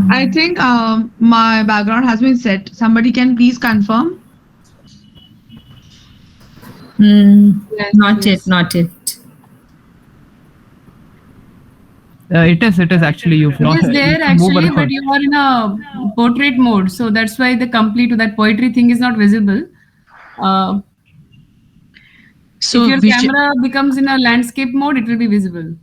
I think my background has been set. Somebody can please confirm? Yes, Not yet, yes. not yet. It is actually you've It not is there move actually, but around. you are in a portrait mode, so that's why the complete to that poetry thing is not visible. Uh, So if your visual. camera becomes in a landscape mode, it will be visible.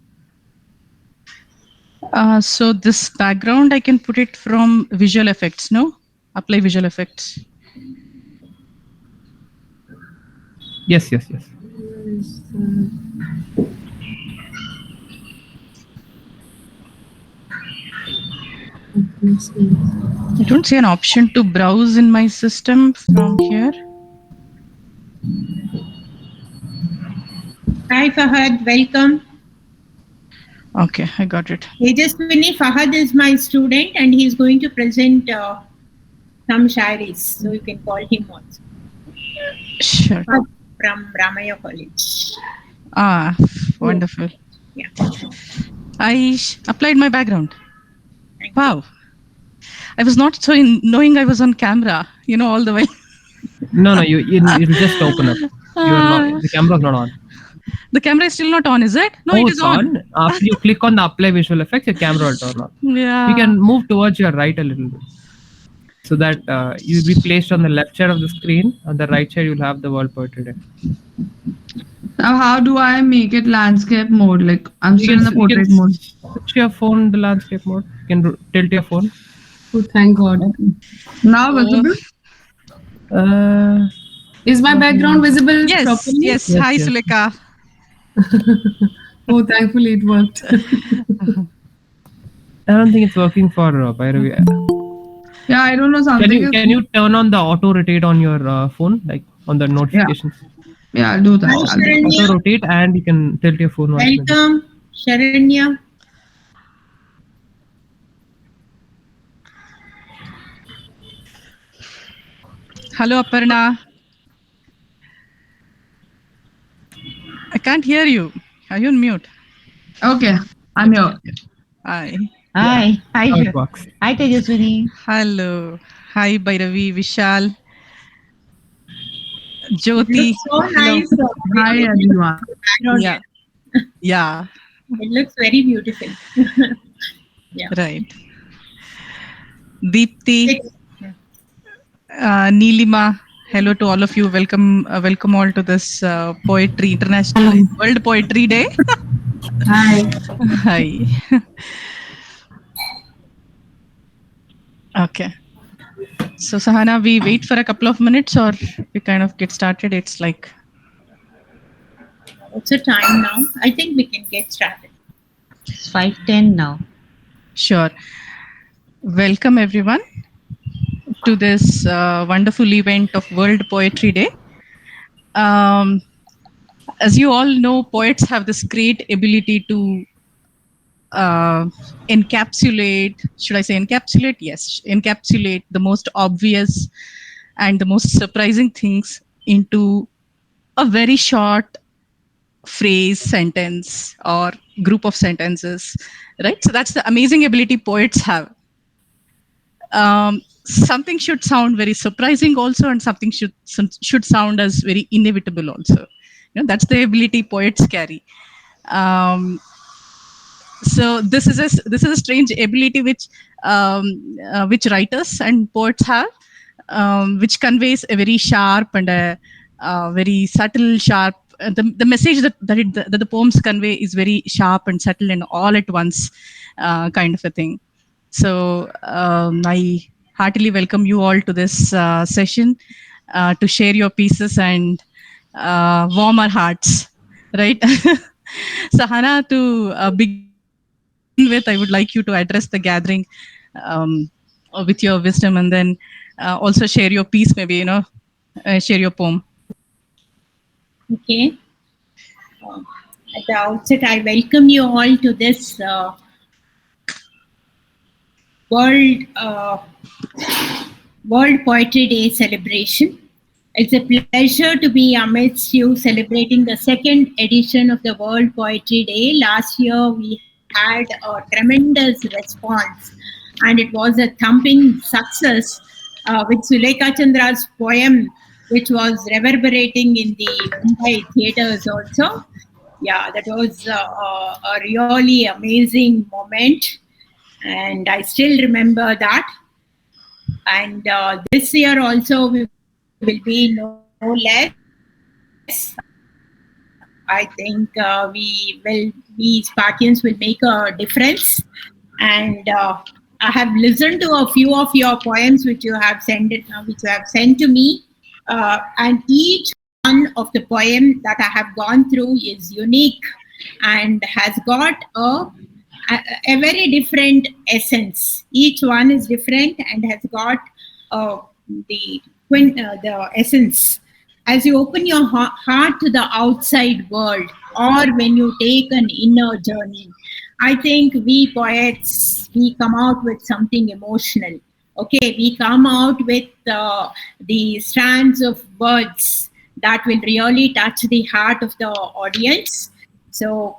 So this background, I can put it from visual effects, no? Apply visual effects. Yes. I don't see an option to browse in my system from here. Hi Fahad, welcome. Okay, I got it. Tejaswini, Fahad is my student and he's going to present some shairis, so you can call him also. Sure. Fahad from Ramaya College. Ah, wonderful. Yeah. I applied my background. Thank you. Wow. I was not so knowing I was on camera, all the way. No, it'll just open up. You're not. The camera's not on. The camera is still not on, is it? No, it is it's on. After you click on the apply visual effects, your camera will turn on. Yeah. You can move towards your right a little bit, so that you'll be placed on the left side of the screen. On the right side, you'll have the World Poetry Day. Now, how do I make it landscape mode? Like, I'm still in the portrait mode. Switch your phone the landscape mode. You can tilt your phone. Oh, thank God. Now visible? Is my background visible Yes, properly? yes. Yes, Hi, yes. Suleka. Oh, thankfully it worked. I don't think it's working for Bhairavi. Yeah, I don't know something. Can you turn on the auto rotate on your phone, like on the notifications? Yeah, I'll do that. Hi I'll do that. Sharanya, Auto rotate, and you can tilt your phone. once again. welcome. Sharanya. Hello, Aparna. I can't hear you. Are you on mute? Okay, I'm here. Hi. Hi. Hi. How it works. Hi, Tejaswini. Hello. Hi, Bhairavi, Vishal, It Jyoti. looks so Hello. nice. Hi, everyone. Background. Yeah. Yeah, It looks very beautiful. Yeah. right. Deepti, Six. Neelima. Hello to all of you. Welcome all to this Poetry International World Poetry Day. Hi. Hi. Okay. So Sahana, we wait for a couple of minutes or we kind of get started? It's like... What's the time now? I think we can get started. It's 5:10 now. Sure. Welcome everyone to this wonderful event of World Poetry Day. As you all know, poets have this great ability to encapsulate, should I say encapsulate? Yes, encapsulate the most obvious and the most surprising things into a very short phrase, sentence, or group of sentences, right? So that's the amazing ability poets have. Something should sound very surprising also, and something should sound as very inevitable also. That's the ability poets carry. So this is a strange ability which writers and poets have, which conveys a very sharp and a very subtle, sharp. The message that the poems convey is very sharp and subtle and all at once, kind of a thing. So I heartily welcome you all to this session to share your pieces and warm our hearts, right? Sahana, to begin with, I would like you to address the gathering with your wisdom, and then also share your piece, maybe, share your poem. Okay. At the outset, I welcome you all to this World World Poetry Day celebration. It's a pleasure to be amidst you celebrating the second edition of the World Poetry Day. Last year we had a tremendous response and it was a thumping success with Sulekha Chandra's poem, which was reverberating in the Mumbai theatres also. Yeah, that was a really amazing moment, and I still remember that. And this year also we will be no less. I think we Sparkians will make a difference. And I have listened to a few of your poems which you have sent to me, and each one of the poem that I have gone through is unique and has got a very different essence. Each one is different and has got the essence. As you open your heart to the outside world, or when you take an inner journey, I think we poets, we come out with something emotional. Okay, we come out with the strands of words that will really touch the heart of the audience. So,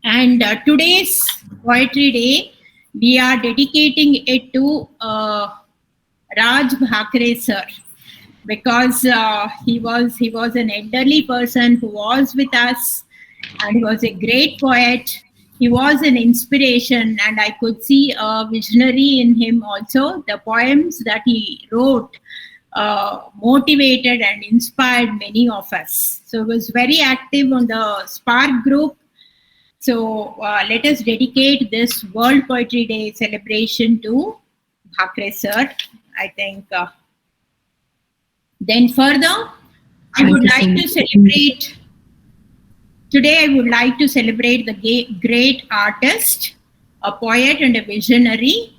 and today's Poetry Day, we are dedicating it to Raj Bhakre sir, because he was an elderly person who was with us, and he was a great poet. He was an inspiration, and I could see a visionary in him also. The poems that he wrote motivated and inspired many of us. So he was very active on the Spark group. So let us dedicate this World Poetry Day celebration to Bhakre sir. I think then further, I would like to celebrate. Today, I would like to celebrate the great artist, a poet and a visionary,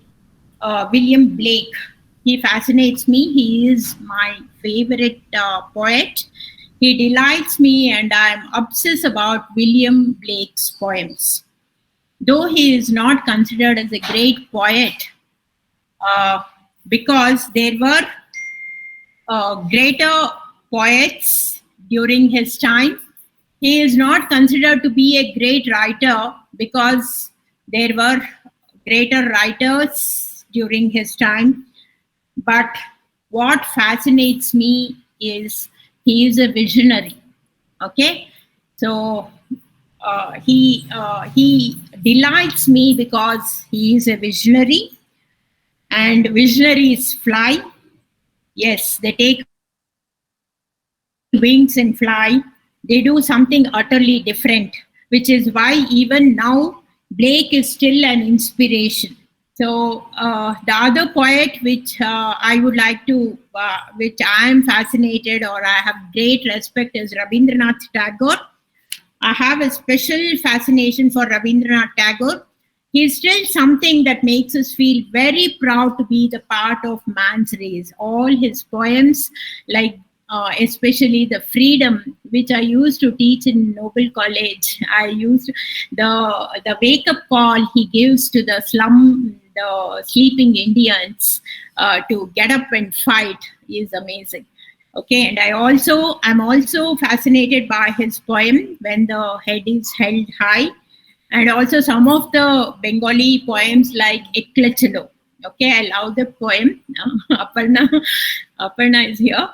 William Blake. He fascinates me. He is my favorite poet. He delights me, and I'm obsessed about William Blake's poems. Though he is not considered as a great poet, because there were greater poets during his time. He is not considered to be a great writer because there were greater writers during his time. But what fascinates me is he is a visionary. Okay, so he delights me because he is a visionary, and visionaries fly. Yes, they take wings and fly. They do something utterly different, which is why even now Blake is still an inspiration. So the other poet which I would like to, which I am fascinated or I have great respect is Rabindranath Tagore. I have a special fascination for Rabindranath Tagore. He is still something that makes us feel very proud to be the part of man's race. All his poems, like especially the freedom, which I used to teach in Noble College. I used the wake-up call he gives to the sleeping Indians to get up and fight is amazing. Okay, and I'm also fascinated by his poem When the Head is Held High, and also some of the Bengali poems like Ekla Chalo. Okay, I love the poem. Aparna is here.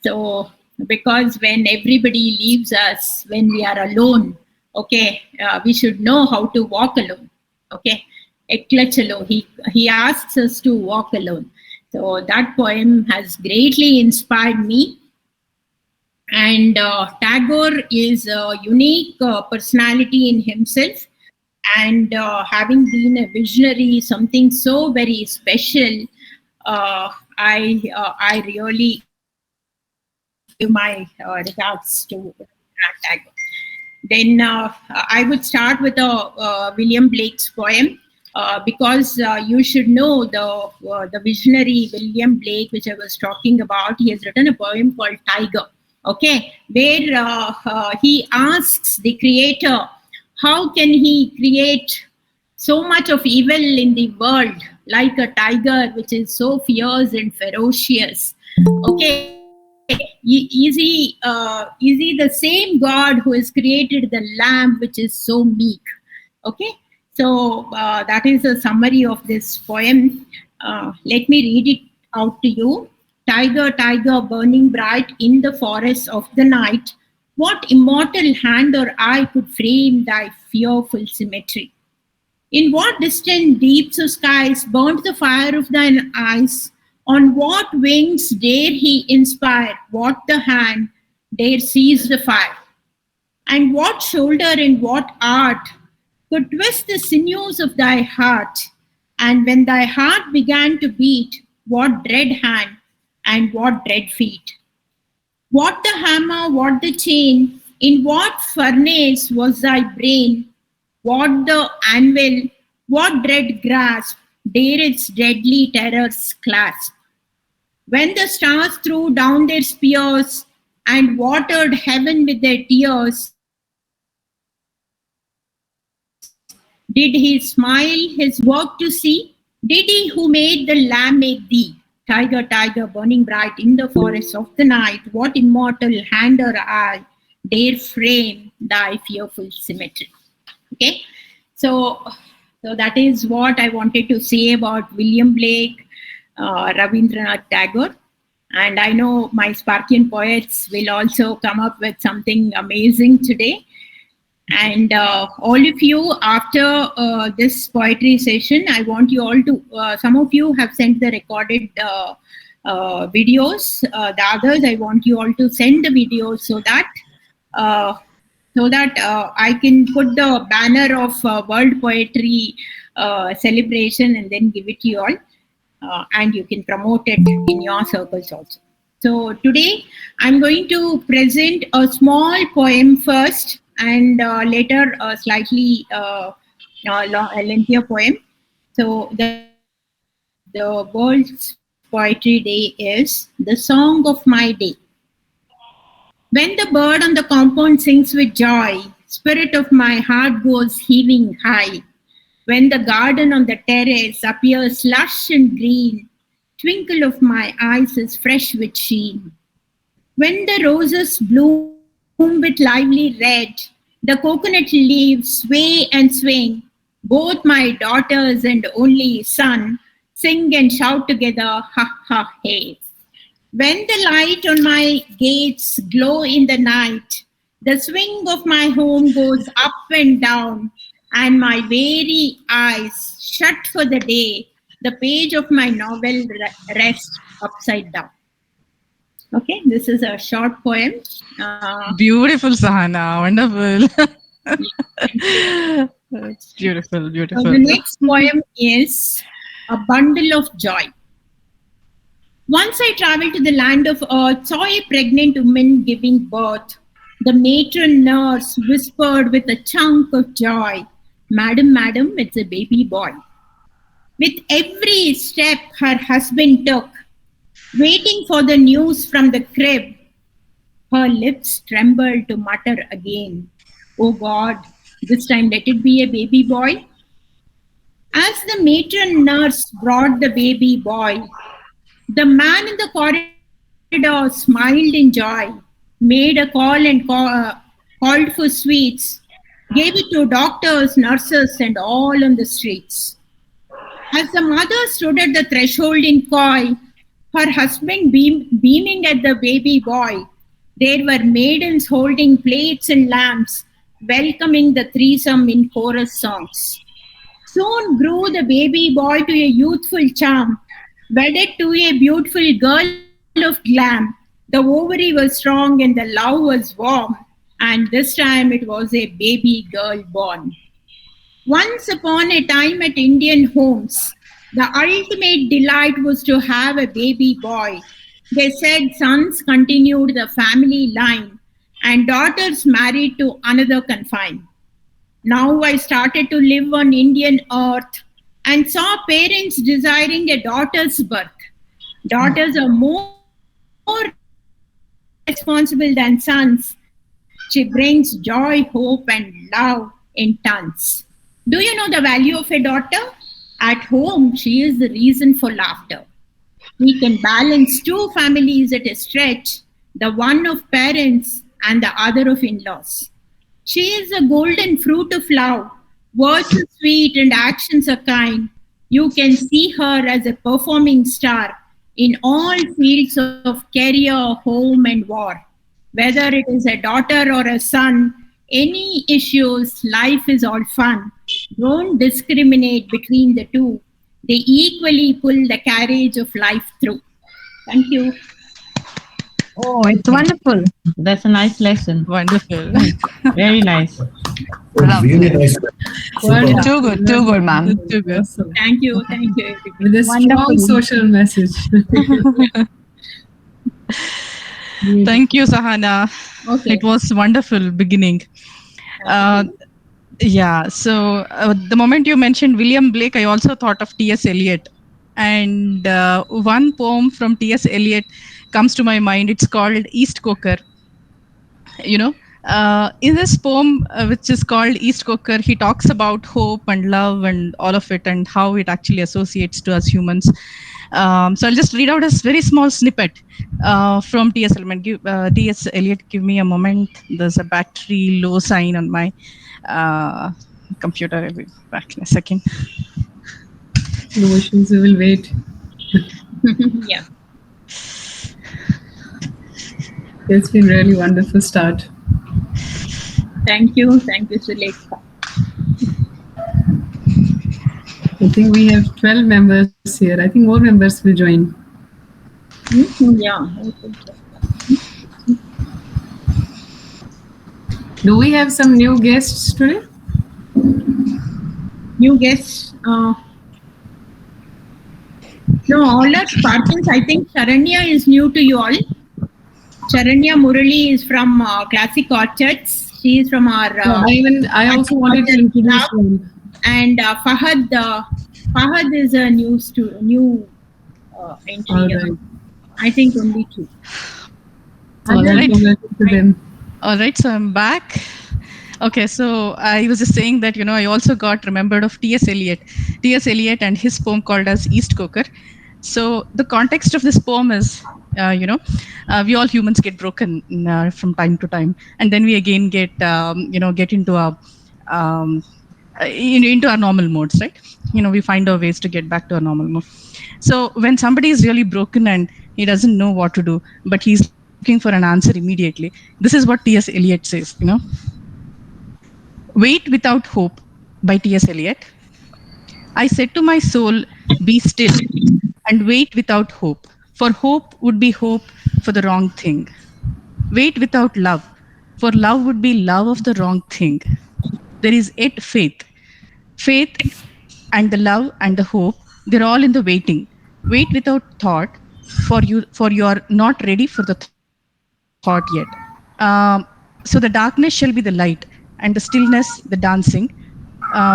So, because when everybody leaves us, when we are alone, okay, we should know how to walk alone. Okay, Ekla Chalo, he asks us to walk alone. So that poem has greatly inspired me. And Tagore is a unique personality in himself. And having been a visionary, something so very special, I really give my regards to Tagore. Then I would start with William Blake's poem. Because you should know the visionary William Blake, which I was talking about. He has written a poem called Tiger, okay, where he asks the creator, how can he create so much of evil in the world like a tiger, which is so fierce and ferocious. Okay. Is he the same God who has created the lamb, which is so meek? Okay, so that is a summary of this poem. Let me read it out to you. Tiger, tiger, burning bright in the forest of the night, what immortal hand or eye could frame thy fearful symmetry? In what distant deeps of skies burnt the fire of thine eyes? On what wings dare he inspire? What the hand dare seize the fire? And what shoulder and what art could twist the sinews of thy heart? And when thy heart began to beat, what dread hand and what dread feet? What the hammer, what the chain? In what furnace was thy brain? What the anvil, what dread grasp dare its deadly terrors clasp? When the stars threw down their spears and watered heaven with their tears, did he smile his work to see? Did he who made the lamb make thee? Tiger, tiger, burning bright in the forest of the night, what immortal hand or eye dare frame thy fearful symmetry? Okay, so that is what I wanted to say about William Blake, Rabindranath Tagore. And I know my Sparkian poets will also come up with something amazing today. And all of you, after this poetry session, I want you all to, some of you have sent the recorded videos. The others, I want you all to send the videos so that I can put the banner of World Poetry celebration and then give it to you all. And you can promote it in your circles also. So today I'm going to present a small poem first and later a slightly lengthier poem. So the World's Poetry Day is The Song of My Day. When the bird on the compound sings with joy, spirit of my heart goes heaving high. When the garden on the terrace appears lush and green, twinkle of my eyes is fresh with sheen. When the roses bloom with lively red, the coconut leaves sway and swing, both my daughters and only son sing and shout together, ha ha hey. When the light on my gates glow in the night, the swing of my home goes up and down, and my weary eyes shut for the day, the page of my novel rests upside down. Okay, this is a short poem. Beautiful, Sahana. Wonderful. Beautiful, beautiful. So the next poem is A Bundle of Joy. Once I traveled to the land of earth, saw a pregnant woman giving birth. The matron nurse whispered with a chunk of joy, Madam, madam, it's a baby boy. With every step her husband took, waiting for the news from the crib, her lips trembled to mutter again, oh God, this time let it be a baby boy. As the matron nurse brought the baby boy, the man in the corridor smiled in joy, made a call and called for sweets, gave it to doctors, nurses, and all on the streets. As the mother stood at the threshold in coy, her husband beaming at the baby boy, there were maidens holding plates and lamps, welcoming the threesome in chorus songs. Soon grew the baby boy to a youthful charm, wedded to a beautiful girl of glam. The ovary was strong and the love was warm, and this time it was a baby girl born. Once upon a time at Indian homes, the ultimate delight was to have a baby boy. They said sons continued the family line and daughters married to another confine. Now I started to live on Indian earth and saw parents desiring a daughter's birth. Daughters are more responsible than sons. She brings joy, hope, and love in tons. Do you know the value of a daughter? At home, she is the reason for laughter. We can balance two families at a stretch, the one of parents and the other of in-laws. She is a golden fruit of love. Words are sweet and actions are kind. You can see her as a performing star in all fields of career, home, and war. Whether it is a daughter or a son, any issues, life is all fun. Don't discriminate between the two. They equally pull the carriage of life through. Thank you. Oh, it's wonderful. That's a nice lesson. Wonderful. Very nice. Really nice. Super. Too good, ma'am. Too good. Thank you. Thank you, everybody. With a strong Wonderful. social message. Thank you, Sahana. Okay. It was wonderful beginning. Yeah, so the moment you mentioned William Blake, I also thought of T.S. Eliot. And one poem from T.S. Eliot comes to my mind. It's called East Coker. You know, in this poem, which is called East Coker, he talks about hope and love and all of it and how it actually associates to us humans. So I'll just read out a very small snippet from T.S. Eliot. T.S. Eliot, give me a moment. There's a battery low sign on my computer. I'll be back in a second. No issues, we will wait. Yeah. It's been really wonderful start. Thank you. Thank you, Sulekha. I think we have 12 members here. I think more members will join. Yeah. Do we have some new guests today? New guests. No, all our Spartans. I think Sharanya is new to you all. Sharanya Murali is from Classic Orchards. She is from our. I also wanted to introduce him. And Fahad. Fahad is a new entry. All right. I think only two. All right. To them. All right, so I'm back. Okay, so I was just saying that, I also got remembered of T.S. Eliot. T.S. Eliot and his poem called as East Coker. So the context of this poem is, we all humans get broken from time to time. And then we again get into our normal modes, right? We find our ways to get back to our normal mode. So when somebody is really broken and he doesn't know what to do, but he's looking for an answer immediately, this is what T.S. Eliot says, Wait Without Hope by T.S. Eliot. I said to my soul, be still and wait without hope, for hope would be hope for the wrong thing. Wait without love, for love would be love of the wrong thing. There is yet faith. Faith and the love and the hope, they're all in the waiting. Wait without thought, for you are not ready for the thought yet. So the darkness shall be the light, and the stillness the dancing,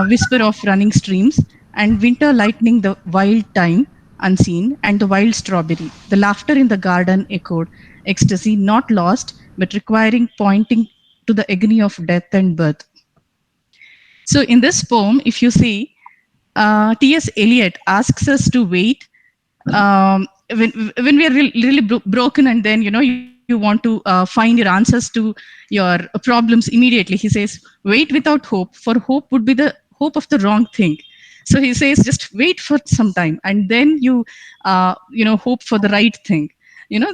whisper of running streams, and winter lightning the wild time unseen, and the wild strawberry. The laughter in the garden echoed, ecstasy not lost, but requiring pointing to the agony of death and birth. So in this poem, if you see, T.S. Eliot asks us to wait when we are really broken, and then you want to find your answers to your problems immediately. He says, wait without hope, for hope would be the hope of the wrong thing. So he says, just wait for some time, and then you hope for the right thing.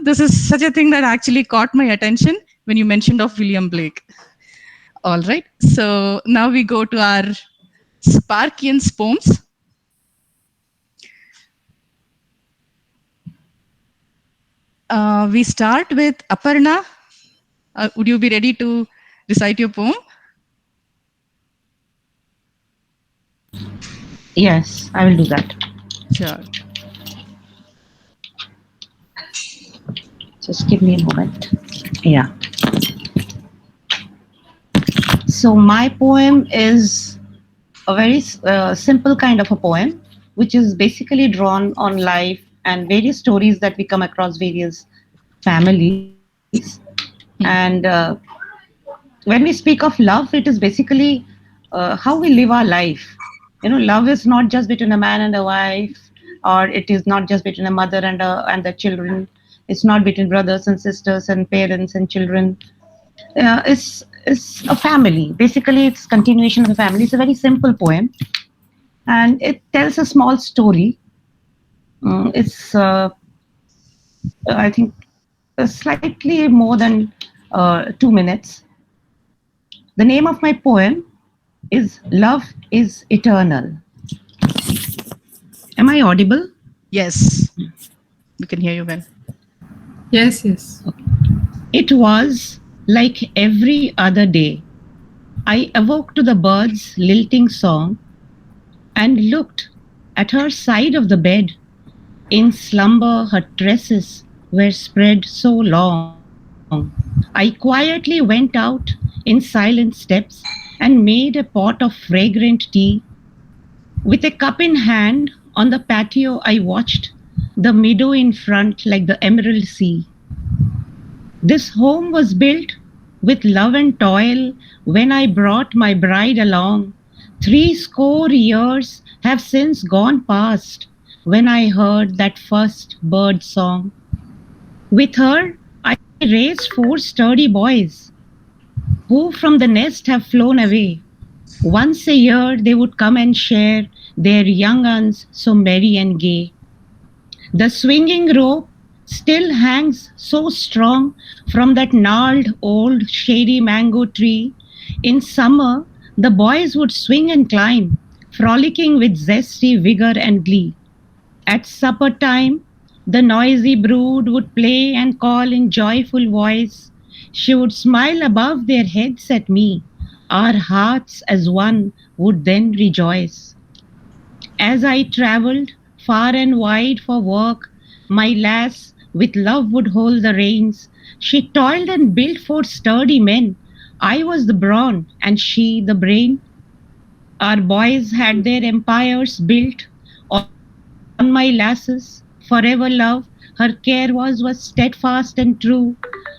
This is such a thing that actually caught my attention when you mentioned of William Blake. All right, so now we go to our Sparkians poems. We start with Aparna. Would you be ready to recite your poem? Yes, I will do that. Sure. Just give me a moment. Yeah. So my poem is a very simple kind of a poem, which is basically drawn on life and various stories that we come across various families. And when we speak of love, it is basically how we live our life. Love is not just between a man and a wife, or it is not just between a mother and the children. It's not between brothers and sisters and parents and children. It's a family. Basically, it's continuation of a family. It's a very simple poem, and it tells a small story. It's I think slightly more than 2 minutes. The name of my poem is Love is Eternal. Am I audible? Yes, we can hear you well. Yes, yes. It was like every other day. I awoke to the birds' lilting song and looked at her side of the bed. In slumber, her tresses were spread so long. I quietly went out in silent steps and made a pot of fragrant tea. With a cup in hand on the patio, I watched the meadow in front like the emerald sea. This home was built with love and toil when I brought my bride along. 70 years have since gone past when I heard that first bird song. With her, I raised 4 sturdy boys who from the nest have flown away. Once a year, they would come and share their young uns so merry and gay. The swinging rope still hangs so strong from that gnarled old shady mango tree. In summer, the boys would swing and climb, frolicking with zesty vigor and glee. At supper time, the noisy brood would play and call in joyful voice. She would smile above their heads at me. Our hearts as one would then rejoice. As I traveled far and wide for work, my lass with love would hold the reins. She toiled and built 4 sturdy men. I was the brawn and she the brain. Our boys had their empires built on my lasses. Forever love, her care was steadfast and true.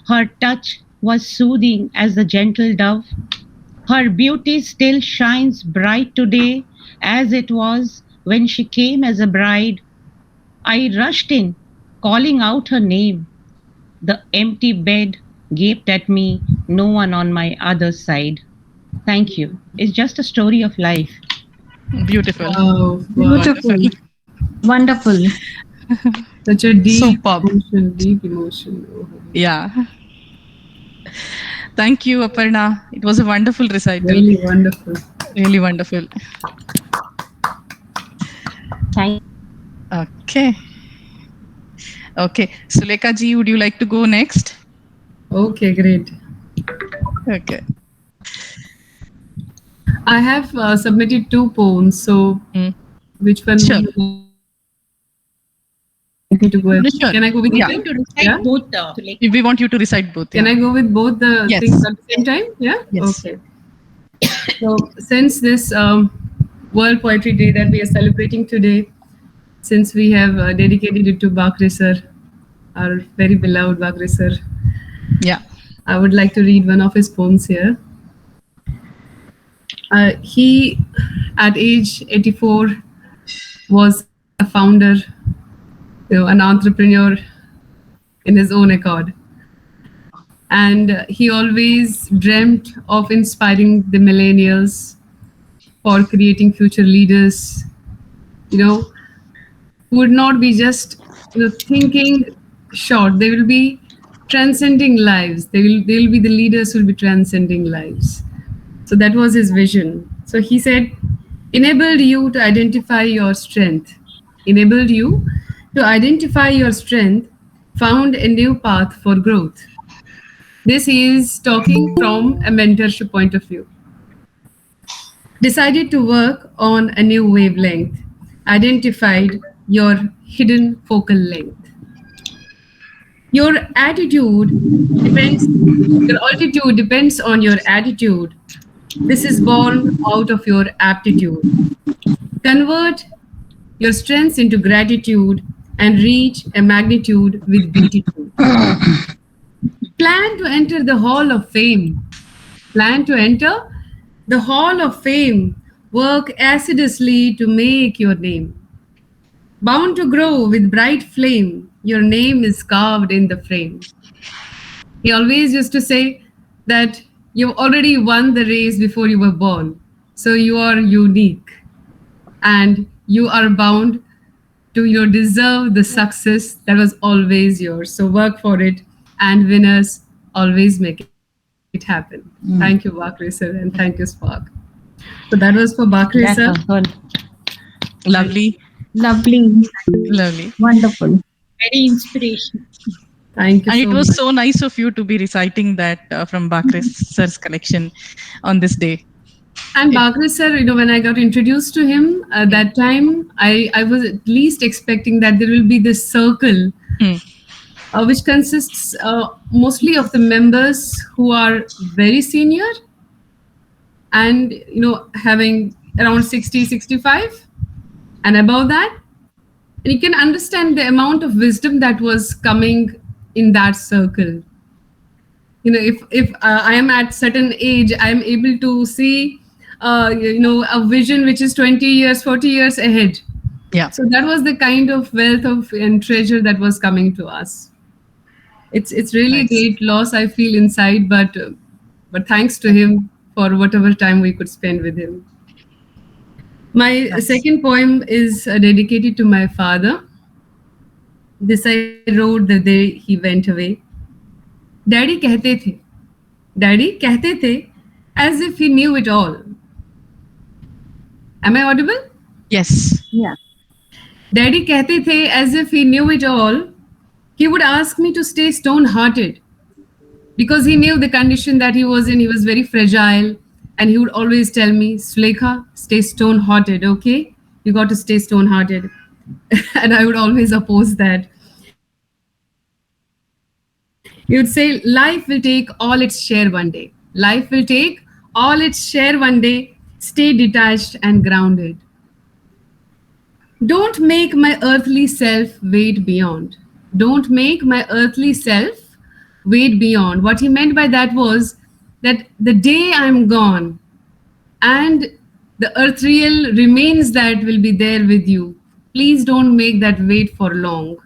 Her touch was soothing as the gentle dove. Her beauty still shines bright today as it was when she came as a bride. I rushed in, calling out her name. The empty bed gaped at me, no one on my other side. Thank you. It's just a story of life. Beautiful. Oh, Beautiful. Wonderful. such a deep Superb. emotion, deep emotion. Oh. Yeah. Thank you, Aparna. It was a wonderful recital. Really wonderful. Really wonderful. Thank Okay. Okay. Sulekha ji, would you like to go next? Okay, great. Okay. I have submitted 2 poems, so which one Sure. would you like me to go with? Sure. Can I go with Yeah. both? To recite Yeah? both We want you to recite both. Can yeah. I go with both the Yes. things at the same time? Yeah? Yes. Okay. So, since this World Poetry Day that we are celebrating today, since we have dedicated it to Bakri sir, our very beloved Bakri sir, Yeah. I would like to read one of his poems here. He, at age 84, was a founder, an entrepreneur in his own accord. And he always dreamt of inspiring the millennials for creating future leaders, who would not be just thinking short. They will be transcending lives. They will be the leaders who will be transcending lives. So that was his vision. So he said, enabled you to identify your strength. Enabled you to identify your strength, found a new path for growth. This is talking from a mentorship point of view. Decided to work on a new wavelength, identified your hidden focal length. Your altitude depends on your attitude. This is born out of your aptitude. Convert your strengths into gratitude and reach a magnitude with beatitude. Plan to enter the Hall of Fame. Plan to enter the Hall of Fame work assiduously to make your name. Bound to grow with bright flame, your name is carved in the frame. He always used to say that you've already won the race before you were born. So you are unique and you are bound to deserve the success that was always yours. So work for it, and winners always make it happen. Thank you, Bakri sir, and thank you, Spark. So that was for Bakri That sir. was good. Lovely. Lovely. Lovely. Wonderful. Very inspirational. Thank you And so it was much. so nice of you to be reciting that from Bakri sir's collection on this day. And Bakri sir, when I got introduced to him that time, I was at least expecting that there will be this circle, which consists mostly of the members who are very senior and, having around 60, 65 and above that. And you can understand the amount of wisdom that was coming in that circle. If I am at certain age, I am able to see, a vision which is 20 years, 40 years ahead. Yeah. So that was the kind of wealth and treasure that was coming to us. It's really a great loss I feel inside, but thanks to him for whatever time we could spend with him. My second poem is dedicated to my father. This I wrote the day he went away. Daddy कहते थे, as if he knew it all. Am I audible? Yes. Yeah. Daddy कहते थे, as if he knew it all. He would ask me to stay stone-hearted because he knew the condition that he was in. He was very fragile, and he would always tell me, Sulekha, stay stone-hearted, okay? You got to stay stone-hearted. And I would always oppose that. He would say, life will take all its share one day. Life will take all its share one day. Stay detached and grounded. Don't make my earthly self wait beyond. Don't make my earthly self wait beyond. What he meant by that was that the day I'm gone and the earthreal remains that will be there with you, please don't make that wait for long.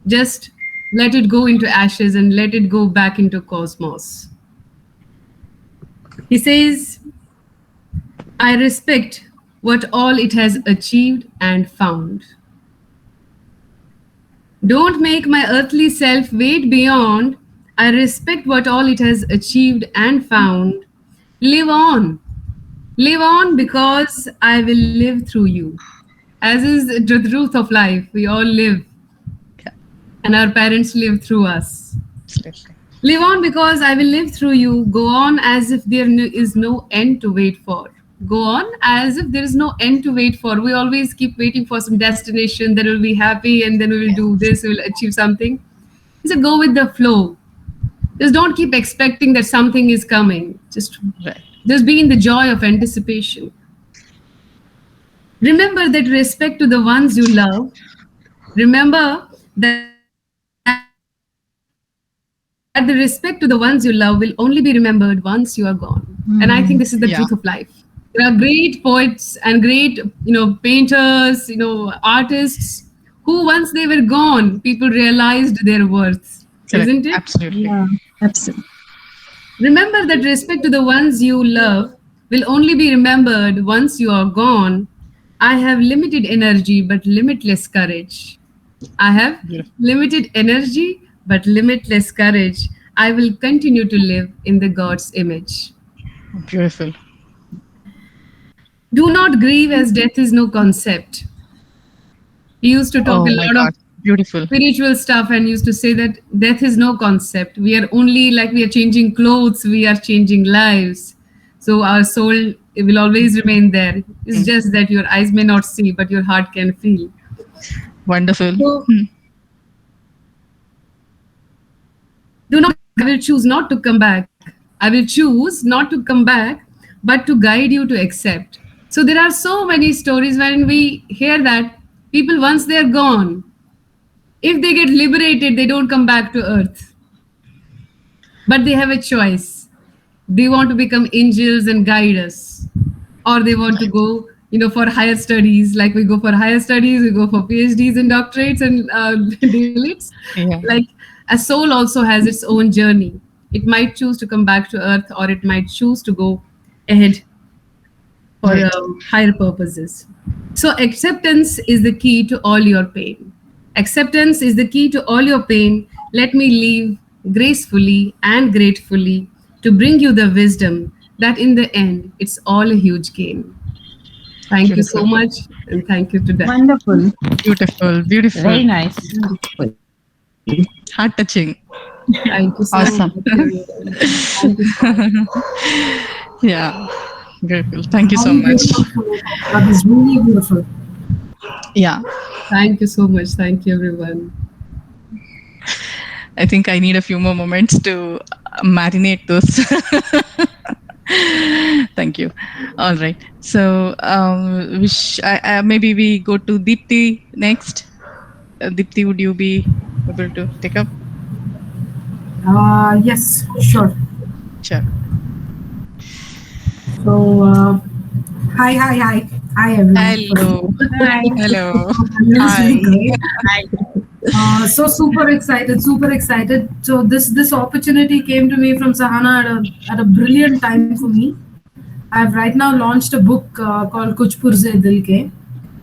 Just let it go into ashes and let it go back into cosmos. He says, I respect what all it has achieved and found. Don't make my earthly self wait beyond. I respect what all it has achieved and found. Live on. Live on because I will live through you. As is the truth of life, we all live. And our parents live through us. Absolutely. Live on because I will live through you. Go on as if there is no end to wait for. Go on as if there is no end to wait for. We always keep waiting for some destination that will be happy and then we will do this, we will achieve something. So go with the flow. Just don't keep expecting that something is coming. Just be in the joy of anticipation. Remember that respect to the ones you love. Remember that the respect to the ones you love will only be remembered once you are gone. And I think this is the truth of life. There are great poets and great, painters, artists who once they were gone, people realized their worth. Isn't it? Absolutely. Yeah. Absolutely. Remember that respect to the ones you love will only be remembered once you are gone. I have limited energy, but limitless courage. I have limited energy, but limitless courage. I will continue to live in the God's image. Beautiful. Do not grieve as death is no concept. He used to talk a lot of beautiful spiritual stuff and used to say that death is no concept. We are only like we are changing clothes, we are changing lives. So our soul will always remain there. It's just that your eyes may not see, but your heart can feel. Wonderful. So, I will choose not to come back. I will choose not to come back, but to guide you to accept. So there are so many stories when we hear that people, once they're gone, if they get liberated, they don't come back to earth. But they have a choice. They want to become angels and guide us, or they want to go, for higher studies. Like we go for higher studies, we go for PhDs and doctorates and DLids. Yeah. Like a soul also has its own journey. It might choose to come back to earth, or it might choose to go ahead for Right. higher purposes. So acceptance is the key to all your pain. Acceptance is the key to all your pain. Let me live gracefully and gratefully to bring you the wisdom that in the end, it's all a huge gain. Thank you so much, and thank you to Dan. Wonderful. Beautiful, beautiful. Very nice. Heart touching. Thank you so Awesome. much. everyone. Thank you so much. Yeah. Beautiful. Thank you so much. That was really beautiful. Yeah. Thank you so much. Thank you, everyone. I think I need a few more moments to marinate those. Thank you. All right. So, maybe we go to Deepti next. Deepti, would you be able to take up? Yes, sure. Sure. So, hi everyone. Hello. Hi. Hello. Hi. So super excited. So this opportunity came to me from Sahana at a brilliant time for me. I've right now launched a book called Kuch Purze Dil Ke,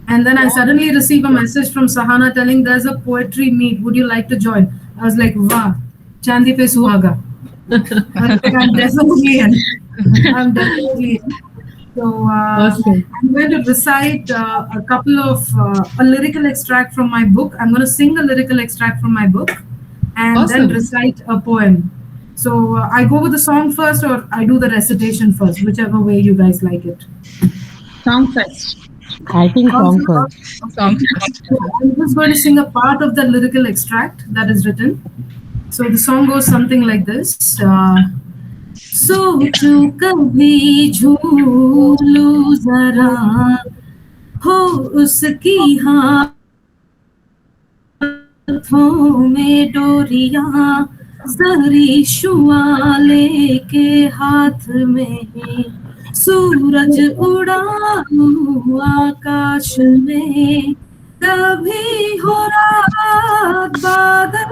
and then I suddenly receive a message from Sahana telling there's a poetry meet. Would you like to join? I was like, wow, Chandi pe suhaga. I'm definitely in. I'm definitely in. So Awesome. I'm going to recite a couple of a lyrical extract from my book. I'm going to sing a lyrical extract from my book, and Awesome. then recite a poem. So I go with the song first, or I do the recitation first, whichever way you guys like it. Song first. I think song first. Song first. So I'm just going to sing a part of the lyrical extract that is written. So the song goes something like this. सोचूं कभी झूलूं जरा हो उसकी हाथों में डोरिया जरी शुआ लेके हाथ में सूरज उड़ा आकाश में कभी हो रात बादल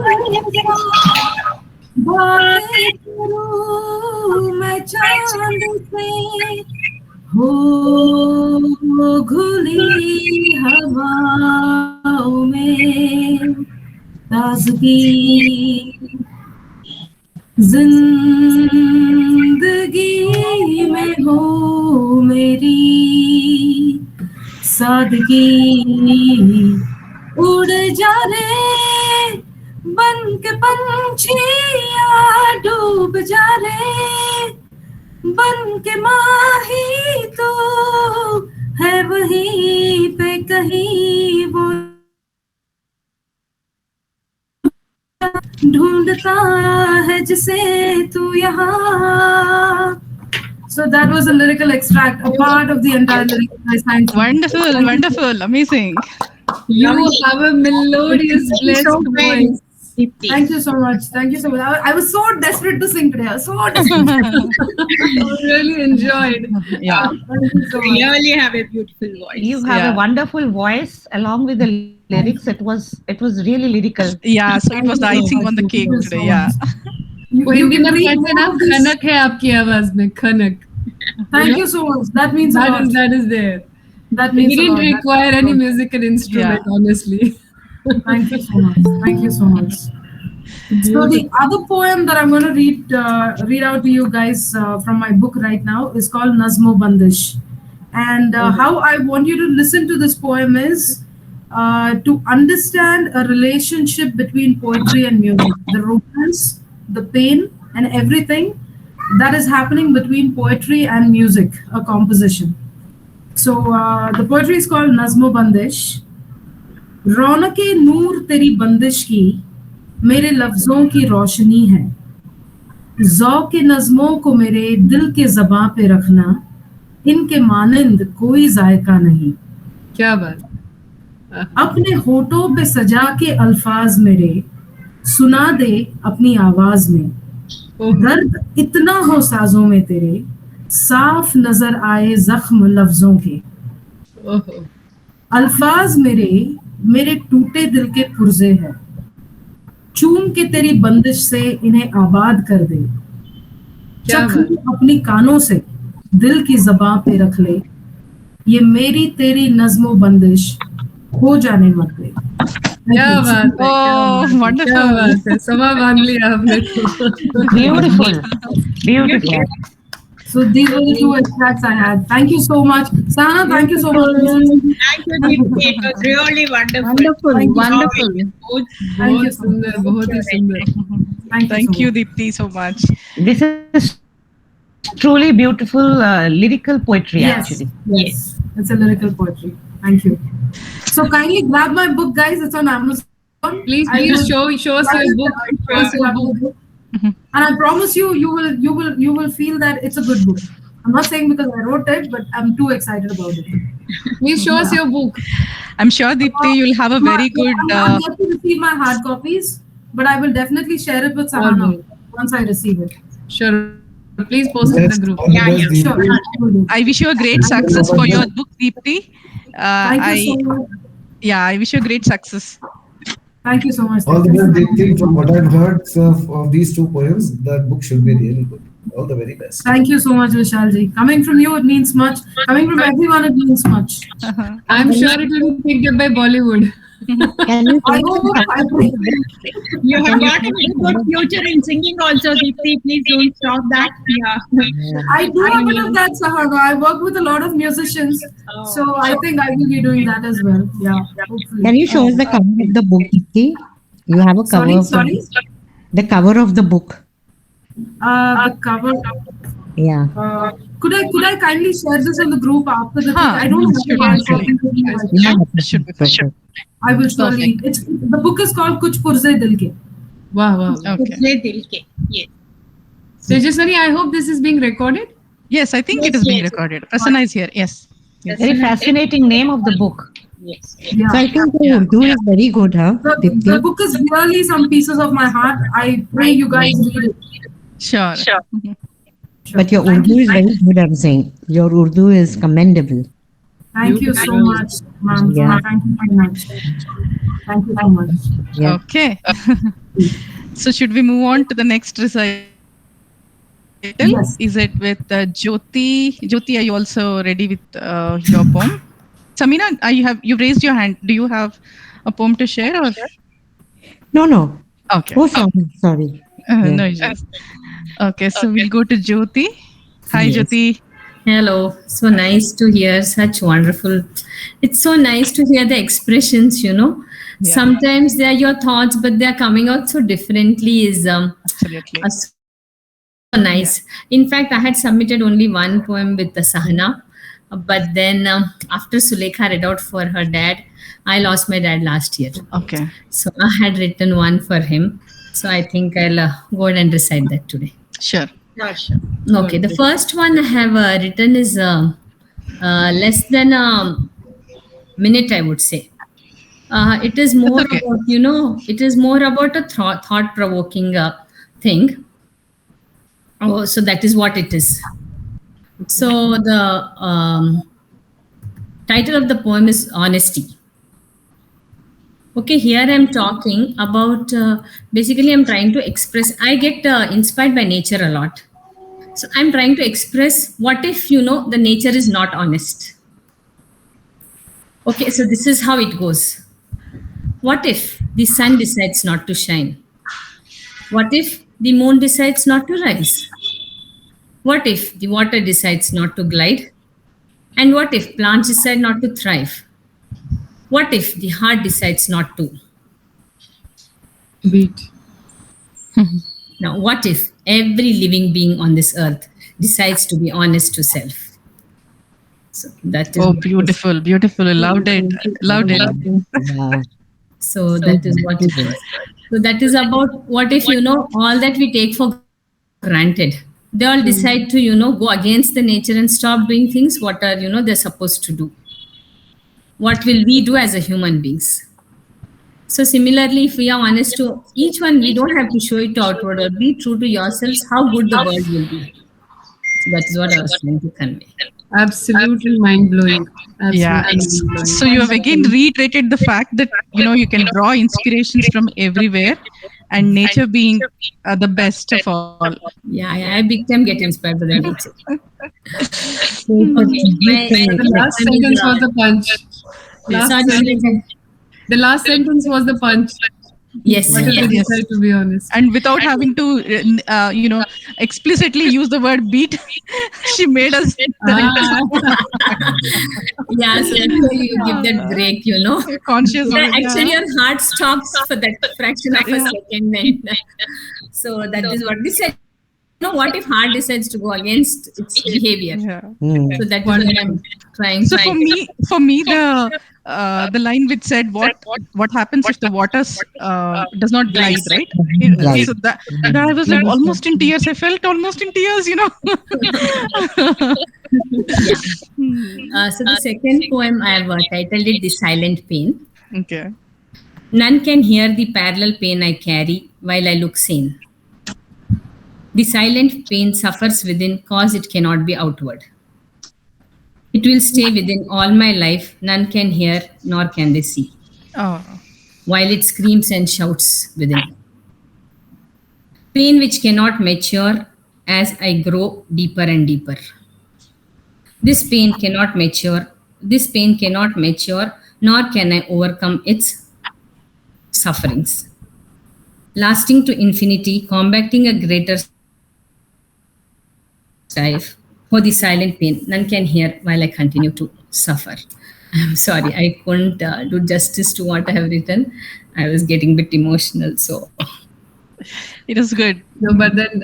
बातें करूं मैं चांद से हो घुली हवाओं में ताजगी जिंदगी में हो मेरी सादगी उड़ जा रे बन के पंछिया डूब जा रे बन के माही तो है वहीं पे कहीं वो ढूंढता है जिसे तू यहाँ. So that was a lyrical extract, a part of the entire lyrical extract. Wonderful, wonderful, amazing. You have a melodious, blessed voice. Thank you so much. Thank you so much. I was so desperate to sing today. I was so desperate. I really enjoyed. Yeah. Thank you so much. Really have a beautiful voice. You have Yeah. a wonderful voice along with the lyrics. It was really lyrical. Yeah, so it was the icing on the cake Thank you so today. Yeah. You, वो you Hindi can में read कहते हैं ना, all of this. खनक है आपकी आवाज में, खनक. Thank you so much. That means a lot. That is there. That means He a didn't lot. require any musical instrument, honestly. Thank you so much. Thank you so much. So the other poem that I'm going to read out to you guys from my book right now is called Nazmo Bandish. And how I want you to listen to this poem is to understand a relationship between poetry and music, the romance, the pain, and everything that is happening between poetry and music, a composition. So the poetry is called Nazmo Bandish. रौनके नूर तेरी बंदिश की मेरे लफ्जों की रोशनी है ज़ौक़ नज़्मों को मेरे दिल के ज़बां पे रखना इनके मानंद कोई जायका नहीं क्या बात. अपने होठों पे सजा के अल्फाज मेरे सुना दे अपनी आवाज में दर्द इतना हो साजों में तेरे साफ नजर आए जख्म लफ्जों के, Oh. अल्फाज मेरे टूटे दिल के पुर्जे हैं, चूम के तेरी बंदिश से इन्हें आबाद कर दे, क्या चख बात। अपनी कानों से दिल की ज़बां पे रख ले, ये मेरी तेरी नज़्मो बंदिश हो जाने मत दे। क्या बात है, क्या Oh, बात है, wonderful. क्या बात है, समा बांध लिया आपने तो। Beautiful. Beautiful. So these were the two extracts I had. Thank you so much. Sana, thank you so much. Thank you, Deepti. It was really wonderful. Wonderful, Thank you. wonderful. Thank you बहुत so सुंदर, बहुत ही सुंदर। Thank you, so much. Deepti, so much. This is truly beautiful lyrical poetry, Yes, actually. yes. It's a lyrical poetry. Thank you. So kindly grab my book, guys. It's on Amazon. Please, I please will- show us your book. Show us your book. And I promise you, you will feel that it's a good book. I'm not saying because I wrote it, but I'm too excited about it. Please show us your book. I'm sure, Deepti, you'll have a very good. I'm yet to receive my hard copies, but I will definitely share it with Sahana once I receive it. Sure. Please post it in the group. all the Yeah, best, yeah, Deepti. Sure. Will do. I wish you a great success for your book, Deepti. Thank you so much. Yeah, I wish you a great success. Thank you so much. All the best, Deepti. From what I've heard of these two poems, that book should be really good. All the very best. Thank you so much, Vishalji. Coming from you, it means much. Coming from everyone, it means much. I'm sure it will be picked up by Bollywood. Can you I hope. You have got a very good future in singing also, Deepti. Please don't stop that. Yeah. I do a bit of that, Sahana. I work with a lot of musicians, so I think I will be doing that as well. Yeah, hopefully. can you show us the cover of the book, Deepti? You have a cover Sorry, of sorry. the cover of the book. The cover. Yeah. Could I kindly share this in the group after the? Huh, I don't sure, have sure. it. Yeah. Should be sure. I will surely. It's the book is called Kuch Purze Dil Ke. Wow, wow. Okay. Purze Dil Ke. Yes. Tejaswini, I hope this is being recorded. Yes, I think Yes, it is being yes. recorded. Prasanna is here. Yes. Very fascinating name of the book. Yes. Yeah. So I think the Urdu is very good, huh? The Deepti? book is really some pieces of my heart. I pray you guys read it. Sure. But your Urdu is very good, I'm saying. Your Urdu is commendable. Thank you so much, ma'am. Yeah. Thank you very much. Thank you so much. Yeah. Okay. So should we move on to the next recital? Yes. Is it with Jyoti? Jyoti, are you also ready with your poem? Samina, you've raised your hand. Do you have a poem to share? Or? No. Okay. Oh, sorry. No issues. Okay, so we'll go to Jyoti. Hi, Yes. Jyoti. Hello. So nice to hear such wonderful. It's so nice to hear the expressions, you know. Yeah. Sometimes they are your thoughts, but they are coming out so differently is Absolutely. so nice. In fact, I had submitted only one poem with the Sahana, but then after Sulekha read out for her dad, I lost my dad last year. Okay. So I had written one for him. So I think I'll go ahead and recite that today. Sure. Yeah, sure. Okay, the first one I have written is less than a minute, I would say. It is more okay. about, you know, it is more about a thought-provoking thing. Oh, so that is what it is. So the title of the poem is Honesty. Okay, here I'm talking about, basically I'm trying to express, I get inspired by nature a lot. So I'm trying to express what if, you know, the nature is not honest. Okay, so this is how it goes. What if the sun decides not to shine? What if the moon decides not to rise? What if the water decides not to glide? And what if plants decide not to thrive? What if the heart decides not to beat? Now, what if every living being on this earth decides to be honest to self? So that is Oh, beautiful, beautiful. Loved it. Loved it. Wow. So that is what it is. So that is about what if, you know, all that we take for granted, they all decide to, you know, go against the nature and stop doing things what are, you know, they're supposed to do. What will we do as a human beings? So similarly, if we are honest to each one, we don't have to show it outward or be true to yourselves how good the world will be. So that is what I was trying to convey. Absolutely mind blowing. Yeah. So you have again reiterated the fact that you can draw inspirations from everywhere, and nature being the best of all. Yeah, I big time get inspired by the nature. The last sentence was the punch. The last sentence was the punch. Yes, What did I decide, to be honest? And without having to, explicitly use the word beat, she made us. Yeah, so that's why you give that break, Conscious of it, Actually, yeah. your heart stops for that fraction of a second. And, so that is what this said. What if heart decides to go against its behavior? So that is what I'm trying. So for me, the line which said what happens if the water does not glide, right? Right. So that I was like almost in tears. I felt almost in tears, So the second poem I have titled it "The Silent Pain." Okay. None can hear the parallel pain I carry while I look sane. The silent pain suffers within cause it cannot be outward. It will stay within all my life, none can hear nor can they see. Oh. While it screams and shouts within. Pain which cannot mature as I grow deeper and deeper. This pain cannot mature, nor can I overcome its sufferings. Lasting to infinity, combating a greater strife for the silent pain, none can hear while I continue to suffer. I'm sorry, I couldn't do justice to what I have written. I was getting a bit emotional, so. It is good. No, but then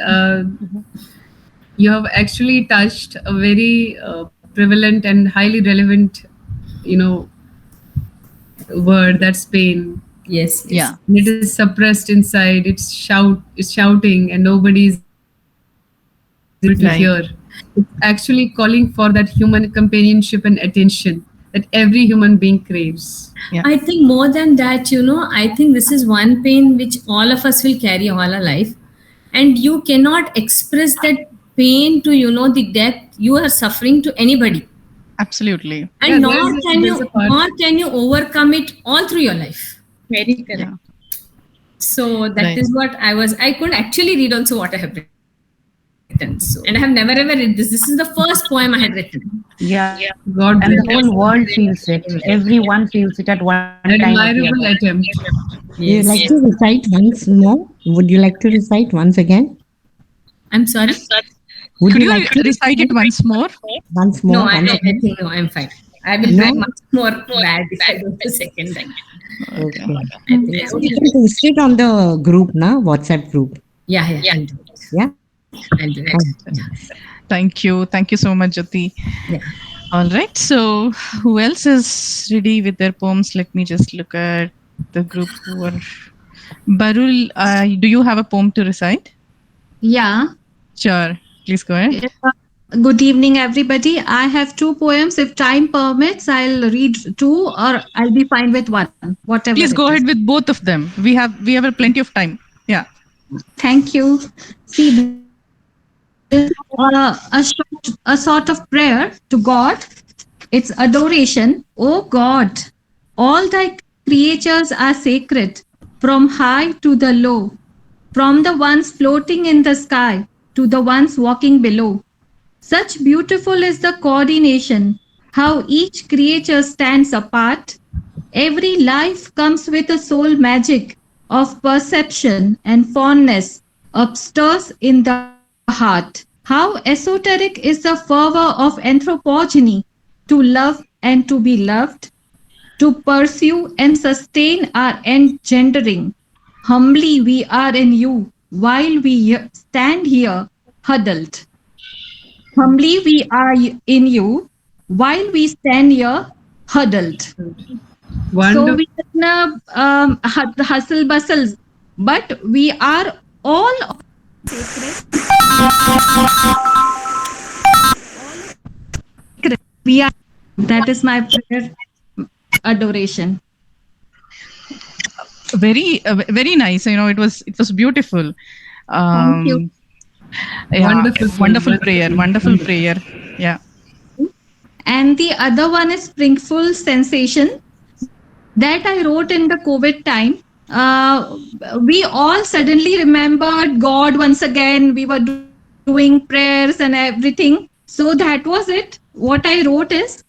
you have actually touched a very prevalent and highly relevant, word, that's pain. Yes. Yeah. It is suppressed inside. It's shouting, and nobody's able to hear. It's actually calling for that human companionship and attention that every human being craves. Yeah. I think more than that, I think this is one pain which all of us will carry all our life. And you cannot express that pain to, the depth you are suffering to anybody. Absolutely. And nor can you overcome it all through your life. Very correct. Yeah. So that is what I couldn't actually read also what I have written. So, and I have never ever read this. This is the first poem I had written. Yeah. God And bless. the whole world feels it. Everyone feels it at one time. or the Admirable other. attempt. You like to recite once more? Would you like to recite once again? I'm sorry. Would Could you you like to recite it once more? once more? No, I once again? think no, I'm fine. I will try much more bad if I do the second time. Okay. I think I will. You can post it on the group, na WhatsApp group. Yeah, I'll do it. Yeah. I'll do it. Thank you so much, Jyoti. Yeah. All right. So who else is ready with their poems? Let me just look at the group who are. Barul, do you have a poem to recite? Yeah. Sure. Please go ahead. Good evening, everybody. I have two poems. If time permits, I'll read two, or I'll be fine with one. Whatever. Please it go is. ahead with both of them. We have plenty of time. Yeah. Thank you. See, a sort of prayer to God. It's adoration. Oh God, all thy creatures are sacred, from high to the low, from the ones floating in the sky to the ones walking below. Such beautiful is the coordination, how each creature stands apart. Every life comes with a soul magic of perception and fondness upstirs in the heart. How esoteric is the fervor of anthropogeny, to love and to be loved, to pursue and sustain our engendering. Humbly we are in you, while we stand here huddled. Humbly we are in you, while we stand here huddled. So we can hustle bustle, but we are all sacred. We are. That is my prayer, adoration. Very nice. It was beautiful. Thank you. Yeah, wonderful prayer. Wonderful prayer. Yeah. And the other one is Springful Sensation that I wrote in the COVID time. We all suddenly remembered God once again. We were doing prayers and everything. So that was it. What I wrote is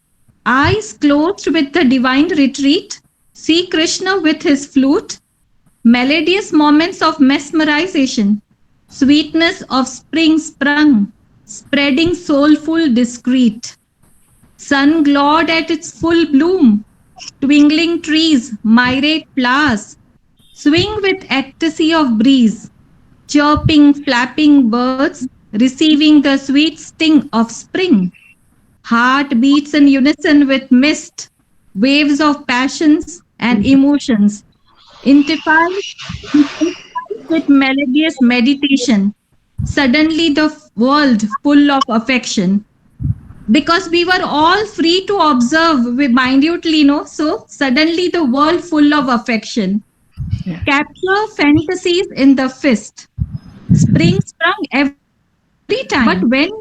eyes closed with the divine retreat, see Krishna with his flute, melodious moments of mesmerization, sweetness of spring sprung, spreading soulful discreet. Sun glowed at its full bloom, twinkling trees, myriad flowers, swing with ecstasy of breeze, chirping, flapping birds, receiving the sweet sting of spring. Heart beats in unison with mist, waves of passions and emotions, intensified with melodious meditation. Suddenly the world full of affection. Because we were all free to observe minutely, so suddenly the world full of affection. Capture fantasies in the fist. Spring sprung every time, but went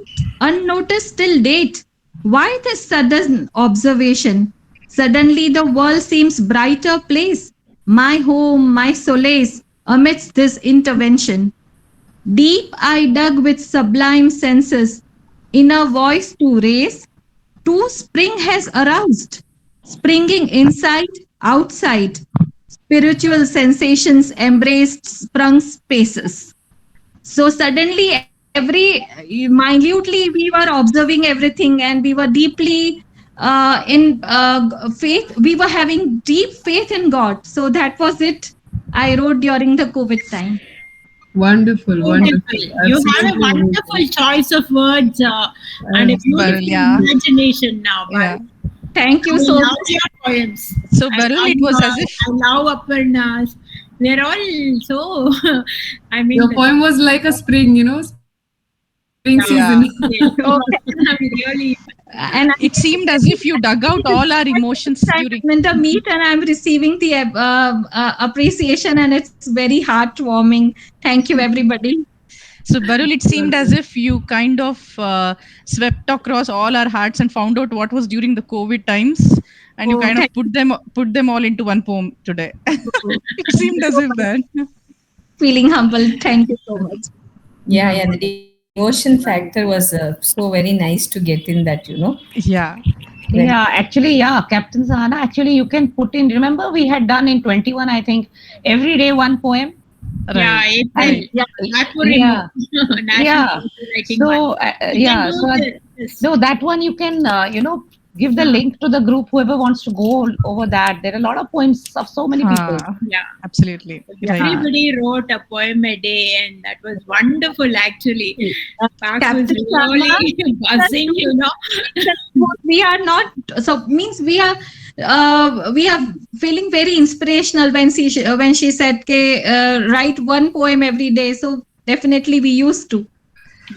unnoticed till date. Why this sudden observation? Suddenly the world seems brighter place. My home, my solace amidst this intervention. Deep I dug with sublime senses, inner voice to raise. Too spring has aroused, springing inside, outside. Spiritual sensations embraced sprung spaces. So suddenly, minutely, we were observing everything and we were deeply in faith. We were having deep faith in God. So that was it. I wrote during the COVID time. Wonderful, wonderful. You have a wonderful choice of words and a beautiful imagination now. Yeah. Thank you I so love much. your poems. So, Barul, it was as if I love Aparna's. They're all so. I mean, Your poem was like a spring, spring season. Really. And it seemed as if you dug out all our emotions during in the meet, and I'm receiving the appreciation, and it's very heartwarming. Thank you, everybody. So, Barul, it seemed as if you kind of swept across all our hearts and found out what was during the COVID times, and you kind of put them all into one poem today. It seemed as if that. Feeling humbled. Thank you so much. Yeah, the devotion factor was so very nice to get in that, Yeah. Yeah, actually, Captain Sahana, actually you can put in, remember we had done in 21, I think, every day one poem. Yeah, April. Yeah. So that one you can, give the link to the group, whoever wants to go over that. There are a lot of poems of so many people. Yeah, absolutely. Everybody wrote a poem a day, and that was wonderful. Actually, Pax was really buzzing. We are not. So means we are feeling very inspirational when she said, write one poem every day. So definitely we used to.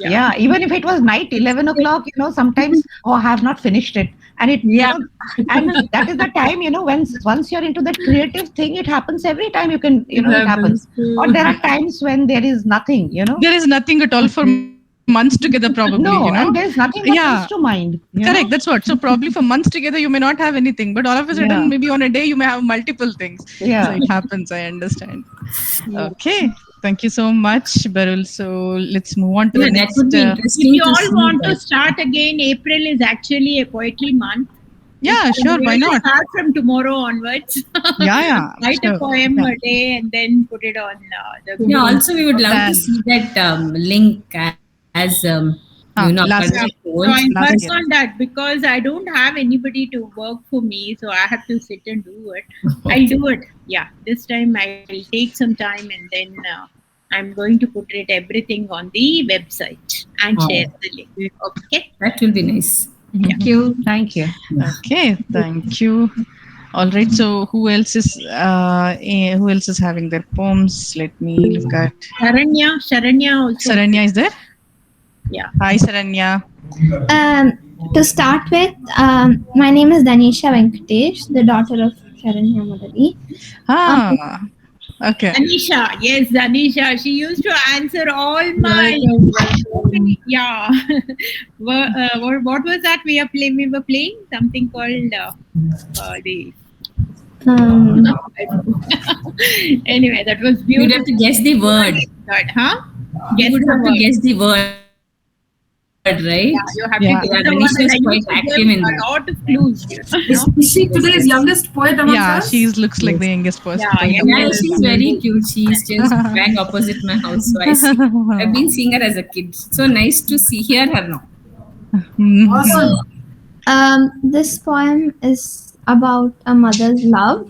Yeah, even if it was night, 11 o'clock, sometimes, I have not finished it. And and that is the time, when once you're into that creative thing, it happens every time it happens. Or there are times when there is nothing, There is nothing at all for months together, probably. No, and there's nothing that comes to mind. Correct, that's what. So probably for months together, you may not have anything, but all of a sudden, maybe on a day, you may have multiple things. Yeah. So it happens, I understand. Okay. Thank you so much, Barul. So let's move on to the next. If you all want to start again, April is actually a poetry month. Yeah, sure. Why not? Start from tomorrow onwards. Write a poem a day and then put it on the group. Yeah, also we would love to see that link as last So I work on that because I don't have anybody to work for me, so I have to sit and do it. I'll do it. Yeah, this time I will take some time and then I'm going to put everything on the website and share the link. Okay, that will be nice. Thank you. Thank you. Okay, thank you. All right. So who else is having their poems? Let me look at Sharanya also. Sharanya is there? Yeah. Hi, Sharanya. To start with, my name is Danisha Venkatesh, the daughter of Sharanya Murali. Okay. Anisha, yes, Anisha. She used to answer all my. Yeah. What was that we were playing? Something called the. Anyway, that was beautiful. You'd have to guess the word. Huh? You would have to guess the word, right? Yeah, you have Yeah. to guess the Anisha word. is And I quite used to active give in a that. lot of clues. Is she today's youngest poet amongst Yeah, us? she looks like the youngest person. Yeah, she's very cute. She's just bang opposite my house. So I've been seeing her as a kid. So nice to hear her now. Awesome. This poem is about a mother's love.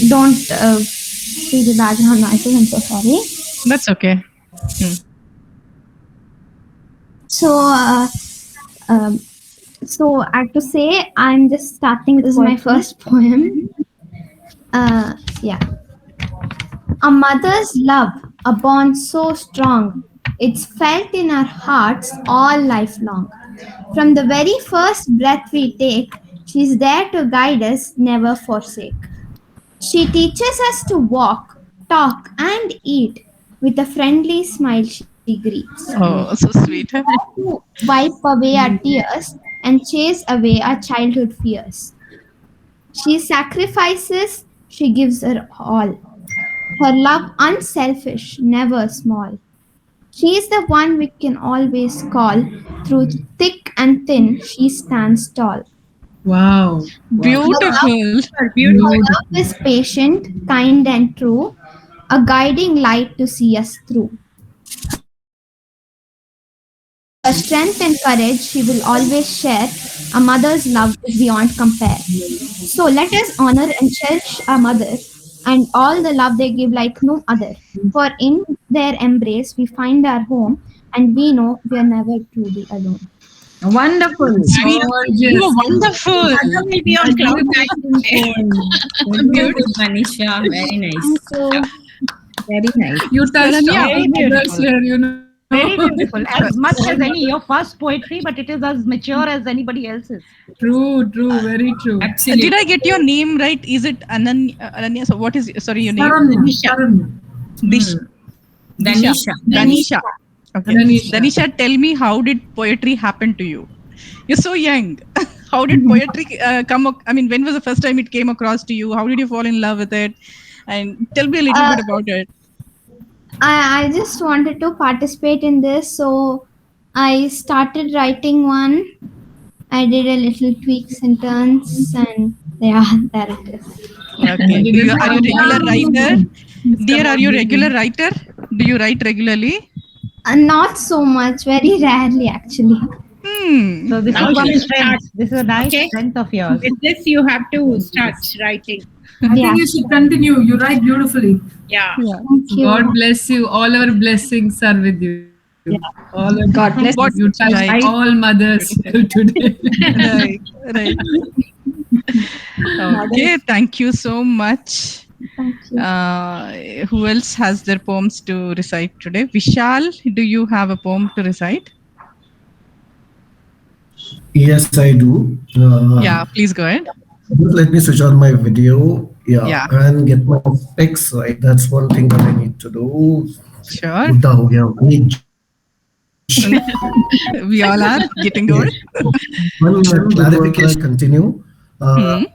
Don't see the background noises. I'm so sorry. That's okay. So I have to say, I'm just starting. This is my first poem. Yeah. A mother's love, a bond so strong, it's felt in our hearts all life long. From the very first breath we take, she's there to guide us, never forsake. She teaches us to walk, talk, and eat. With a friendly smile, she greets. Oh, so sweet. To wipe away our tears and chase away our childhood fears. She sacrifices, she gives her all. Her love unselfish, never small. She is the one we can always call. Through thick and thin, she stands tall. Wow. Beautiful. Her love is patient, kind, and true, a guiding light to see us through. Her strength and courage she will always share. A mother's love is beyond compare. So let us honor and cherish our mother and all the love they give like no other. For in their embrace we find our home, and we know we are never truly alone. Wonderful. You are wonderful. Mother will be on cloud nine. Beautiful, Manisha. Very nice. Very nice. You touched Yeah, all very the beautiful. others here, you know. Very beautiful. As much as any your first poetry, but it is as mature as anybody else's. True, very true. Absolutely. Did I get your name right? Is it Ananya? So what is, sorry, your name? Taranya. Danisha. Danisha. Okay. Danisha. Danisha, tell me, how did poetry happen to you? You're so young. How did poetry I mean, when was the first time it came across to you? How did you fall in love with it? And tell me a little bit about it. I just wanted to participate in this, so I started writing one. I did a little tweaks and turns, and yeah, there it is. Okay. Are you a regular writer? Dear, are you a regular writer? Do you write regularly? Not so much, very rarely actually. So this is Okay. one strength. This is a nice Okay. strength of yours. With this, you have to start writing. I think you should continue. You write beautifully. Yeah. Thank you. God bless you. All our blessings are with you. All our God bless what you touch Right. all mothers till today. Right. Okay, thank you so much. Thank you. Who else has their poems to recite today? Vishal, do you have a poem to recite? Yes, I do. Yeah, please go ahead. Just let me switch on my video. Yeah. And get my specs right. That's one thing that I need to do. Sure. बुड्ढा हो गया हूँ। age. We all are getting old. One clarification. Continue. I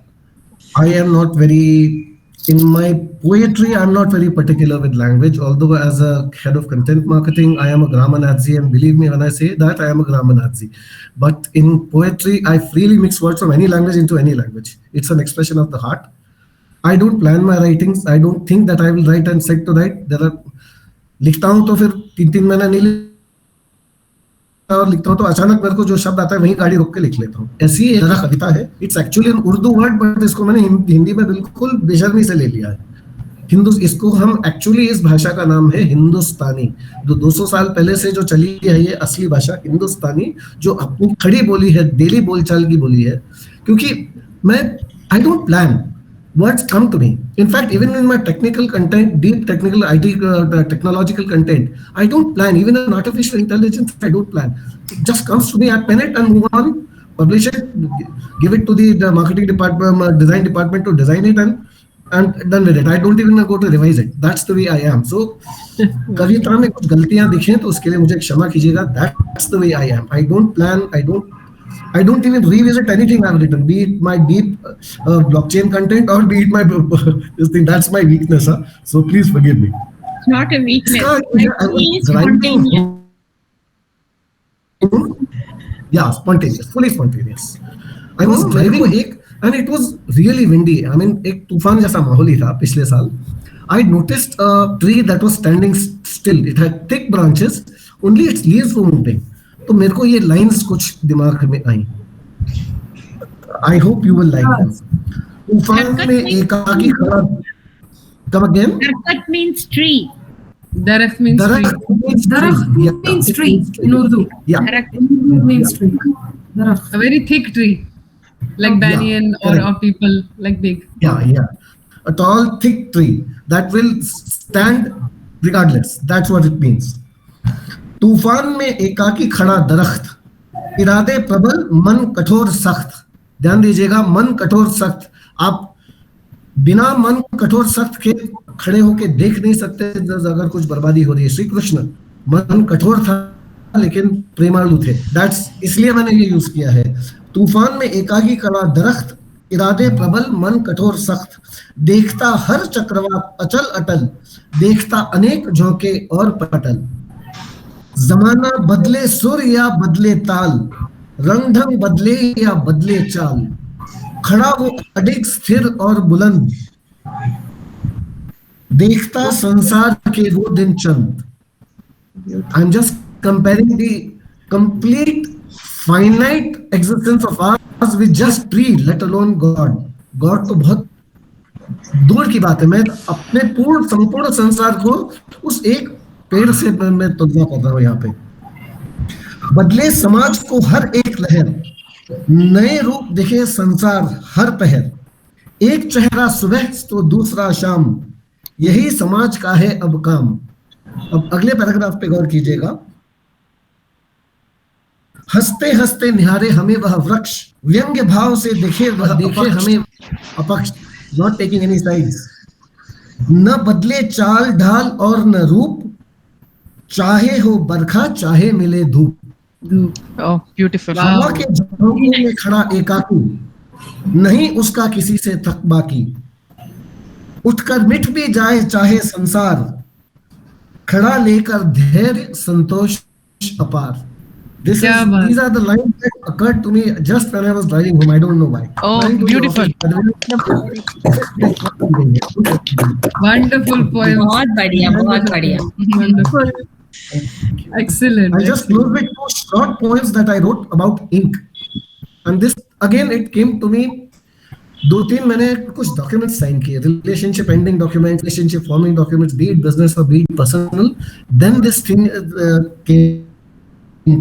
am not very. In my poetry, I'm not very particular with language. Although as a head of content marketing, I am a grammar Nazi, and believe me when I say that, I am a grammar Nazi. But in poetry, I freely mix words from any language into any language. It's an expression of the heart. I don't plan my writings. I don't think that I will write and set to write. There are लिखता हूँ तो फिर 3 महीना नहीं लिखता और लिखता हूँ तो अचानक मेरे को जो शब्द आता है वहीं गाड़ी रोक के लिख लेता हूँ। ऐसी ही जरा कविता है। It's actually an Urdu word, but इसको मैंने हिंदी में बिल्कुल बेशर्मी से ले लिया है। इसको हम एक्चुअली, इस भाषा का नाम है हिंदुस्तानी। जो 200 साल पहले से जो चली है ये असली भाषा हिंदुस्तानी, जो अपनी खड़ी बोली है, डेली बोलचाल की बोली है। क्योंकि मैं I don't plan, words come to me. In fact, even in my technical content, deep technical IT technological content, I don't plan. Even in artificial intelligence, I don't plan. It just comes to me. I pen it and move on, publish it, give it to the marketing department, design department to design it, and and done with it. I don't even go to revise it. That's the way I am. So कविता में कुछ गलतियां दिखें तो उसके लिए मुझे क्षमा कीजिएगा. That's the way I am. I don't plan. I don't even revisit anything I've written, be it my deep blockchain content or be it my this thing. That's my weakness. So please forgive me. It's not a weakness. It's spontaneous. Yeah, spontaneous, fully spontaneous. I was driving and it was really windy. I mean, एक तूफान जैसा माहौल ही था पिछले साल. I noticed a tree that was standing still. It had thick branches, only its leaves were moving. तो मेरे को ये lines कुछ दिमाग में आई. I hope you will like them. तूफान में एकाकी खड़ा. Come again? Darkhat means tree. Daraf means tree in Urdu. Yeah. Means tree. A very thick tree, like banyan or people like big. Yeah. A tall, thick tree that will stand regardless. That's what it means. तूफान में एकाकी खड़ा दरख्त, इरादे प्रबल मन कठोर सख्त. ध्यान दीजिएगा, मन कठोर सख्त. आप बिना मन कठोर सख्त के खड़े होके देख नहीं सकते अगर कुछ बर्बादी हो रही है. श्री कृष्ण मन कठोर था लेकिन प्रेमालु थे. दैट्स इसलिए मैंने ये यूज किया है. तूफान में एकाकी खड़ा दरख्त, इरादे प्रबल मन कठोर सख्त, देखता हर चक्रवात अचल अटल, देखता अनेक झोंके और पटल. जमाना बदले सुर या बदले ताल, रंग ढंग बदले या बदले चाल, खड़ा वो अडिग स्थिर और बुलंद, देखता संसार के वो दिन चंद. I am just comparing the complete finite existence of ours with just tree, let alone God. God तो बहुत दूर की बात है. मैं अपने संपूर्ण संसार को उस एक पेड़ से मैं तुलना कर रहा हूँ यहाँ पे. बदले समाज को हर एक लहर, नए रूप दिखे संसार हर पहर, एक चेहरा सुबह तो दूसरा शाम, यही समाज का है अब काम. अब अगले पैराग्राफ पे गौर कीजिएगा. हंसते हंसते निहारे हमें वह वृक्ष, व्यंग्य भाव से देखे हमें अपक्ष. Not taking any sides. न बदले चाल ढाल और न रूप, चाहे हो बरखा चाहे मिले धूप. ब्यूटीफुल. हवा के झोंकों में खड़ा एकाकी, नहीं उसका किसी से थक बाकी, उठकर मिट भी जाए चाहे संसार, खड़ा लेकर धैर्य संतोष अपार. These are the lines that occurred to me just when I was driving home. I don't know why. Oh, beautiful. Wonderful poem. बहुत बढ़िया. Wonderful. Excellent. I just close with two short poems that I wrote about ink. And this again it came to me. 2-3 मैंने कुछ documents sign किए. Relationship ending documents, relationship forming documents, be it business or be it personal. Then this thing came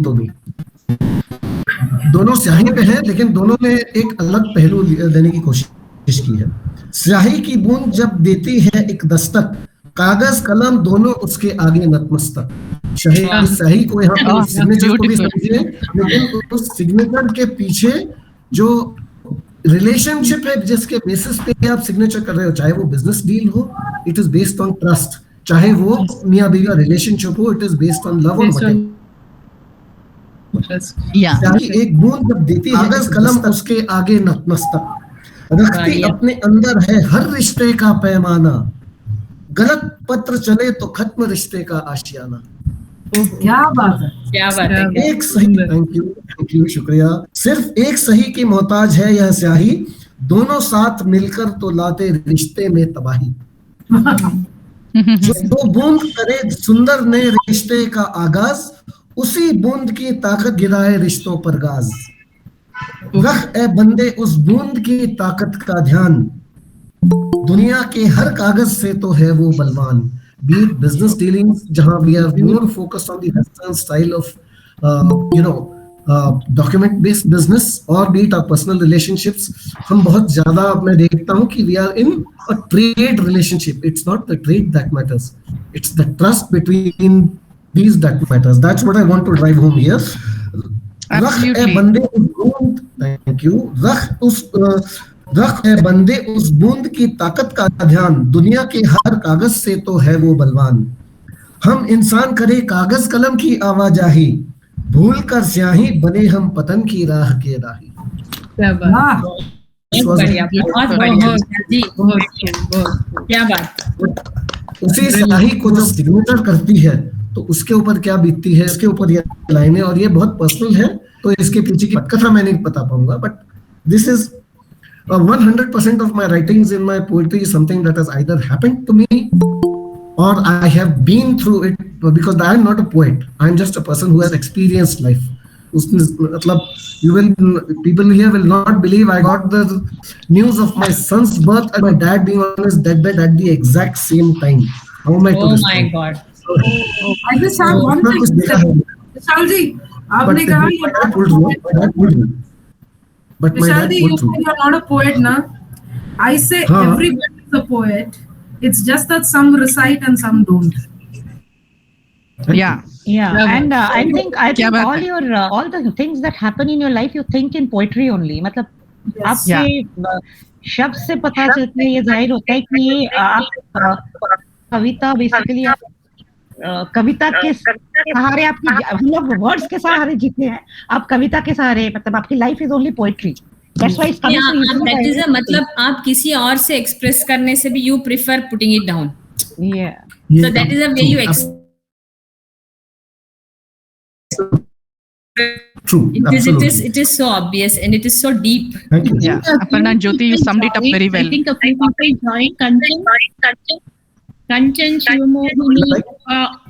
तो भी. दोनों स्याही पे है लेकिन दोनों ने एक अलग पहलू देने की कोशिश की है. स्याही की बूंद जब देती है एक दस्तक, कागज कलम दोनों उसके आगे नतमस्तक. स्याही को यहाँ पे सिग्नेचर को भी समझिए, लेकिन उस सिग्नेचर के पीछे जो रिलेशनशिप है जिसके बेसिस पे आप सिग्नेचर कर रहे हो, चाहे वो बिजनेस डील हो, it is based on trust. चाहे वो मियां बीवी का रिलेशनशिप हो, it is based on love और एक बूंद जब देती है कागज कलम उसके आगे नतमस्तक, रखती अपने अंदर है हर रिश्ते का पैमाना, गलत पत्र चले तो खत्म रिश्ते का आशियाना. क्या बात है. एक सही. थैंक यू शुक्रिया. सिर्फ एक सही की मोहताज है यह स्याही, दोनों साथ मिलकर तो लाते रिश्ते में तबाही. जो बूंद करे सुंदर नए रिश्ते का आगाज, उसी बूंद की ताकत गिराए रिश्तों पर गाज. रख ए बंदे उस बूंद की ताकत का ध्यान, दुनिया के हर कागज से तो है वो बलवान. Be it business dealings, जहाँ we are more focused on the Western style of document based business, or be it our personal relationships. हम बहुत ज्यादा मैं देखता हूँ कि we are in a trade relationship. It's not the trade that matters. It's the trust between these that matters. That's what I want to drive home here. Absolutely. Thank you. रख है बंदे उस बूंद की ताकत का ध्यान, दुनिया के हर कागज से तो है वो बलवान। हम इंसान करे कागज कलम की आवाजाही, भूल कर स्याही बने हम पतन की राह के राही। क्या बात, बहुत बढ़िया, बहुत बढ़िया जी, बहुत क्या बात। उसी स्याही को जो सिग्नेचर करती है तो उसके ऊपर क्या बीतती है, इसके ऊपर ये लाइनें, और ये बहुत पर्सनल है तो इसके पीछे की कथा मैं नहीं बता पाऊंगा, but this is 100% of my writings in my poetry is something that has either happened to me or I have been through it, because I am not a poet. I am just a person who has experienced life. मतलब people here will not believe I got the news of my son's birth and my dad being on his deathbed at the exact same time. How am I to Oh this my point? God. I just have one thing to say. Vishal ji, आपने कहा you're not a poet. But my Vishal dad ji, pulled you through. said you're not a poet, na? I say Haan. everybody is a poet. It's just that some recite and some don't. Yeah. Yeah, and I think क्या बात all है? your all the things that happen in your life, you think in poetry only. मतलब आपके शब्द से पता चलता है, ये जाहिर होता है कि ये आप कविता बेसिकली आप कविता के सहारे, आपकी मतलब वर्ड्स के सहारे जीते हैं आप, कविता के सहारे, मतलब आपकी life is only poetry. That's why it's coming so easy. That is मतलब आप किसी और से एक्सप्रेस करने से भी you prefer putting it down. या so that is a way you True. It is so obvious and it is so deep. Thank you. Yeah, Aparna and Jyoti, you summed it up very well. I think a few people joined. Kanchan, Shivamogini,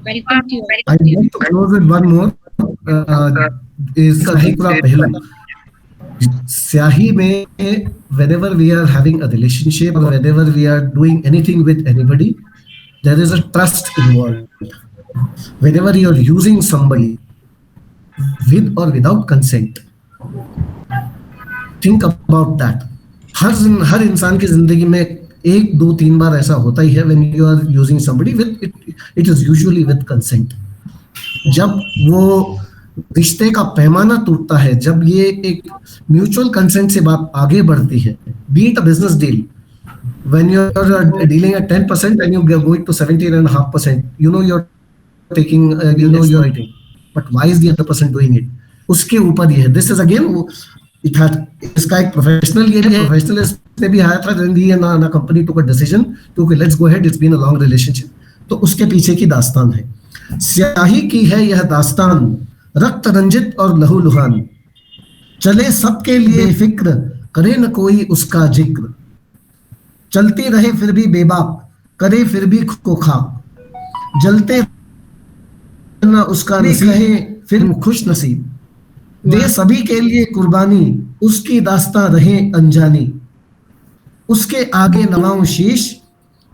welcome to you. I want to close with one more. Is स्याही पूरा पहलू। स्याही में whenever we are having a relationship or whenever we are doing anything with anybody, there is a trust involved. Whenever you are using somebody with or without consent, think about that. हर इंसान की जिंदगी में 1, 2, 3 बार ऐसा होता ही है when you are using somebody with it is usually with consent. जब वो रिश्ते का पैमाना टूटता है, जब ये एक म्यूचुअल कंसेंट से बात आगे बढ़ती है, be it a business deal, when you are dealing at 10% and you are going to 17.5%, you know you're taking, you know you're writing, but why is the other person doing it? उसके ऊपर ये है. This is again, it had, इसका एक professional ये है, professional ने भी आया था, then he and a company took a decision to okay, let's go ahead, it's been a long relationship. तो उसके पीछे की दास्तान है. स्याही की है यह दास्तान, रक्त रंजित और लहू लुहान, चले सबके लिए फिक्र, करे न कोई उसका जिक्र, चलती रहे फिर भी बेबाक, करे फिर भी को खाक, जलते न उसका रहे फिर खुश नसीब, दे सभी के लिए कुर्बानी, उसकी दास्तां रहे अनजानी, उसके आगे नवाऊं शीश,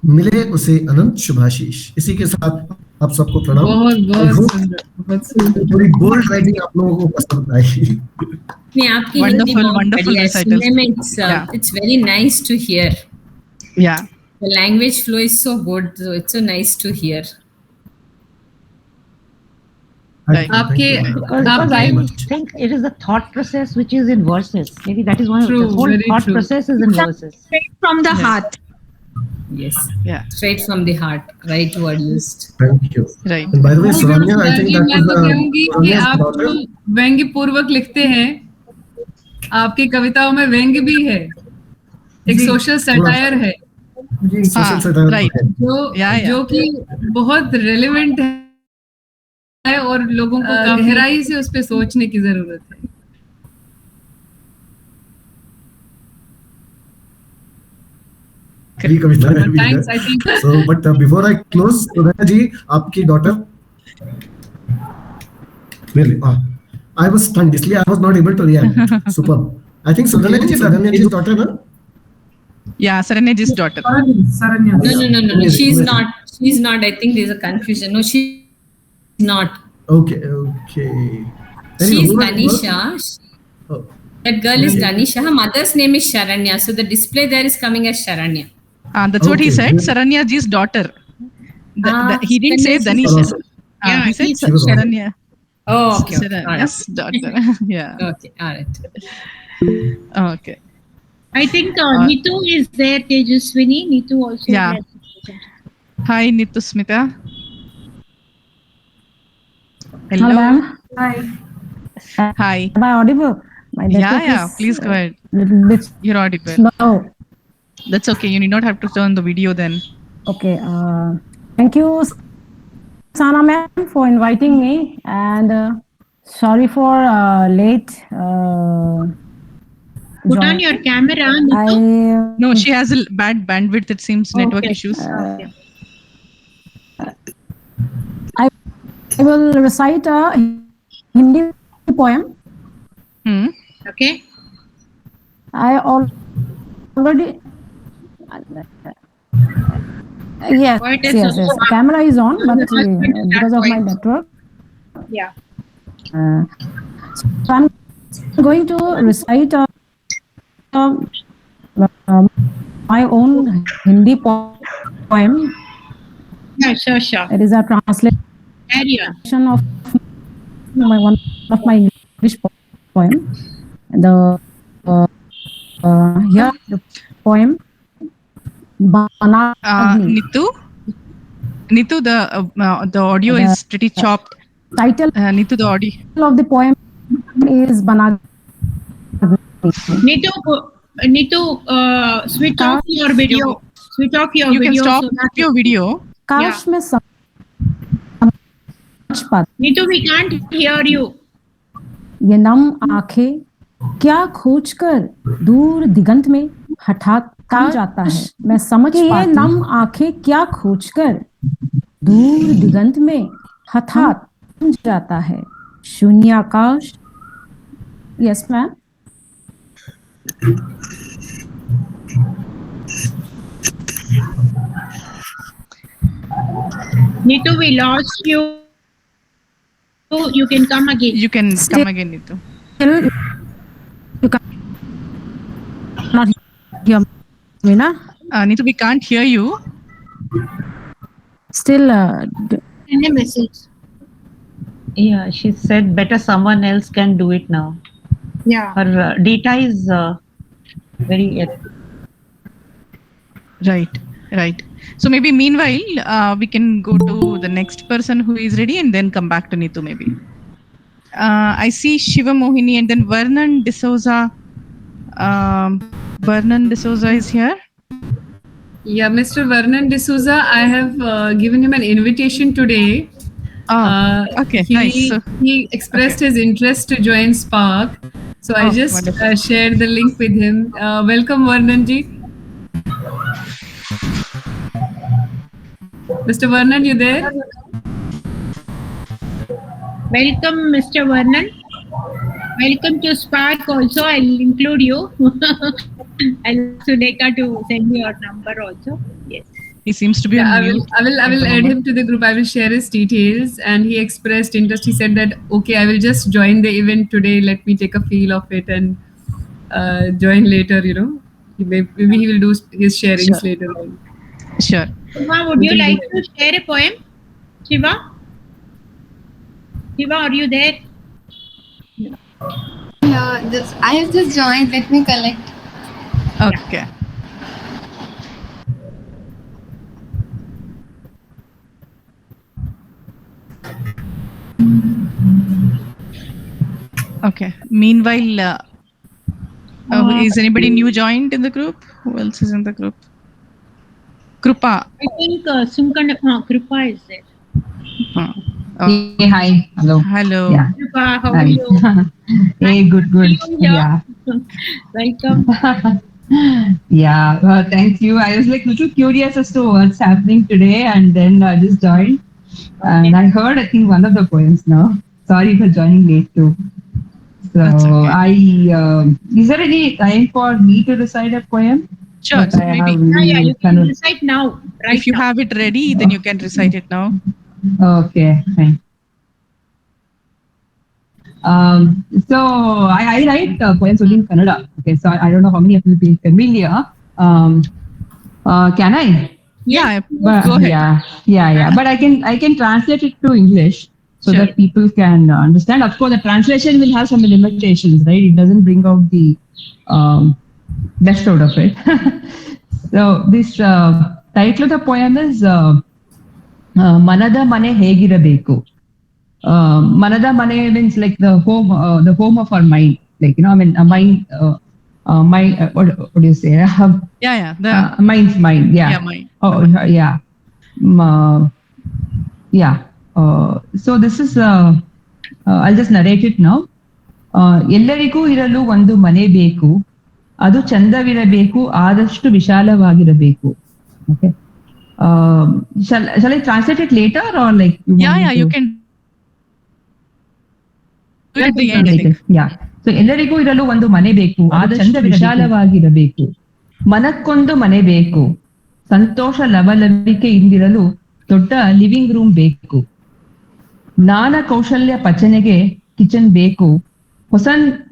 मिले उसे अनंत शुभाशीष। इसी के साथ आप सबको प्रणाम। बहुत सुंदर। थोड़ी बोल्ड राइटिंग आप लोगों को पसंद आएगी। नहीं, आपकी हिंदी बहुत बढ़िया है, सुनने में it's very nice to hear. Yeah. The language flow is so good, so it's so nice to hear. आपके because I think it is a thought process which is in verses. Maybe that is one of the whole thought process is in verses. Straight from the heart. Yes. Yeah. Straight from the heart. Right word used. Thank you. Right. And by the way, Saranya, I think that मैं is तो कहूंगी कि Saranya's आप daughter. व्यंग्य पूर्वक लिखते हैं, आपकी कविताओं में व्यंग्य भी है, एक सोशल सटायर है, right. जो कि बहुत रेलेवेंट है और लोगों को गहराई से उस पे सोचने की जरूरत है। Thanks, I think. So, but before I close, Saranya ji, आपकी daughter, really, I was stunned. इसलिए I was not able to react. Superb. I think Saranya ji's daughter, na? Yeah, Saranya's daughter. Saranya. No. She's not. She's not. I think there's a confusion. No, she's not. Okay. She's Ganesha. Oh. That girl is Ganesha. Her mother's name is Sharanya. So the display there is coming as Sharanya. That's what he said. Saranya's daughter. He didn't say Danisha. He said Sharanya. Oh, okay. Saranya's daughter. Yeah. Okay. All right. Okay. I think Nitu is there, Tejaswini. Nitu also. Yeah. Has- Hi, Nitu Smita. Hello, Hello. ma'am. Hi. Am I audible? My network Yeah, is, please go ahead. Little bit You're audible. slow. That's okay. You need not have to turn the video then. Okay. Thank you, Sana ma'am, for inviting me, and sorry for late. Put on your camera, Nitu. No, she has a bad bandwidth. It seems network Okay. issues. Okay. I will recite a Hindi poem. Okay. I already. Yes, What is yes, yes. Camera is on, but because of my network. Yeah. So I'm going to recite my own Hindi poem. Yeah, sure. It is a translation Carry on. of one of my English poem. The here the poem Bana Agni. Nitu, the audio is pretty chopped. Title Nitu, the audio of the poem is Bana. Nitu, switch off your video. Switch off your You video. can stop so that- your video. काश में समझ पाती Nitu, we can't hear you. ये नम आंखें क्या खोजकर दूर दिगंत में हठात कहाँ जाता है मैं समझ पाती ये नम आंखें क्या खोजकर दूर दिगंत में हठात जाता है शून्य आकाश yes ma'am Nitu, we lost you. You can come again. You can come again, Nitu. You cannot hear me, na? Nitu, we can't hear you. Still, Send a message. Yeah, she said better someone else can do it now. Yeah. Her data is very. Right. So maybe meanwhile, we can go to the next person who is ready and then come back to Nitu maybe. I see Shiva Mohini and then Vernon D'Souza. Vernon D'Souza is here. Yeah, Mr. Vernon D'Souza, I have given him an invitation today. Okay, He nice. expressed his interest to join Spark. So I just shared the link with him. Welcome, Vernon ji. Mr. Vernon, you there? Welcome, Mr. Vernon. Welcome to Spark also. I'll include you. I'll Sudeka to send me your number also. Yes. He seems to be Yeah, on I mute. will at the add him moment. to the group. I will share his details, and he expressed interest. He said that okay, I will just join the event today. Let me take a feel of it and join later. You know, maybe he will do his sharings later on. Sure. Shiva, would you like to share a poem? Shiva? Shiva, are you there? I have just joined. Let me collect. Okay. Okay. Meanwhile, is anybody new joined in the group? Who else is in the group? Krupa. I think Kripa is there. Hey, hi. Hello. Hello. Yeah. Kripa, how Hi. are you? Hey, good. Yeah. Yeah. Welcome. Yeah. Thank you. I was like little curious as to what's happening today, and then I just joined. And I heard, I think, one of the poems now. Sorry for joining late too. So is there any time for me to recite a poem? Sure. But I Maybe. have Yeah, you can kind of- recite now. Right If you have it ready, then you can recite it now. Okay, fine. So I write poems only in Kannada. Okay, so I don't know how many of you will be familiar. Can I? Yeah, But, go ahead. Yeah. But I can translate it to English so Sure. that people can understand. Of course, the translation will have some limitations, right? It doesn't bring out the best out of it. So this title of the poem is Manada Mane Hegirabeku. Manada Mane means like the home of our mind. Like, you know, I mean, a mind, what do you say? Mind's mind. Yeah. Yeah, mind. Oh, yeah. Yeah. So this is, I'll just narrate it now. ಎಲ್ಲರಿಗೂ ಇರಲು ಒಂದು ಮನೆ ಬೇಕು, ಅದು ಚಂದವಿರಬೇಕು, ಆದಷ್ಟು ವಿಶಾಲವಾಗಿರಬೇಕು. Okay. Shall I translate it later or like? You can. At the end, I think. Yeah. So ಎಲ್ಲರಿಗೂ ಇರಲು ಒಂದು ಮನೆ ಬೇಕು, ಆದಷ್ಟು ಚಂದ ವಿಶಾಲವಾಗಿರಬೇಕು. ಮನಕ್ಕೊಂದು ಮನೆ ಬೇಕು, ಸಂತೋಷ ಲವಲವಿಕೆ ಇಂದಿರಲು ದೊಡ್ಡ ಲಿವಿಂಗ್ ರೂಮ್ ಬೇಕು. ಜ್ಞಾನ ಕೌಶಲ್ಯ ಪಚನೆಗೆ ಕಿಚನ್ ಬೇಕು.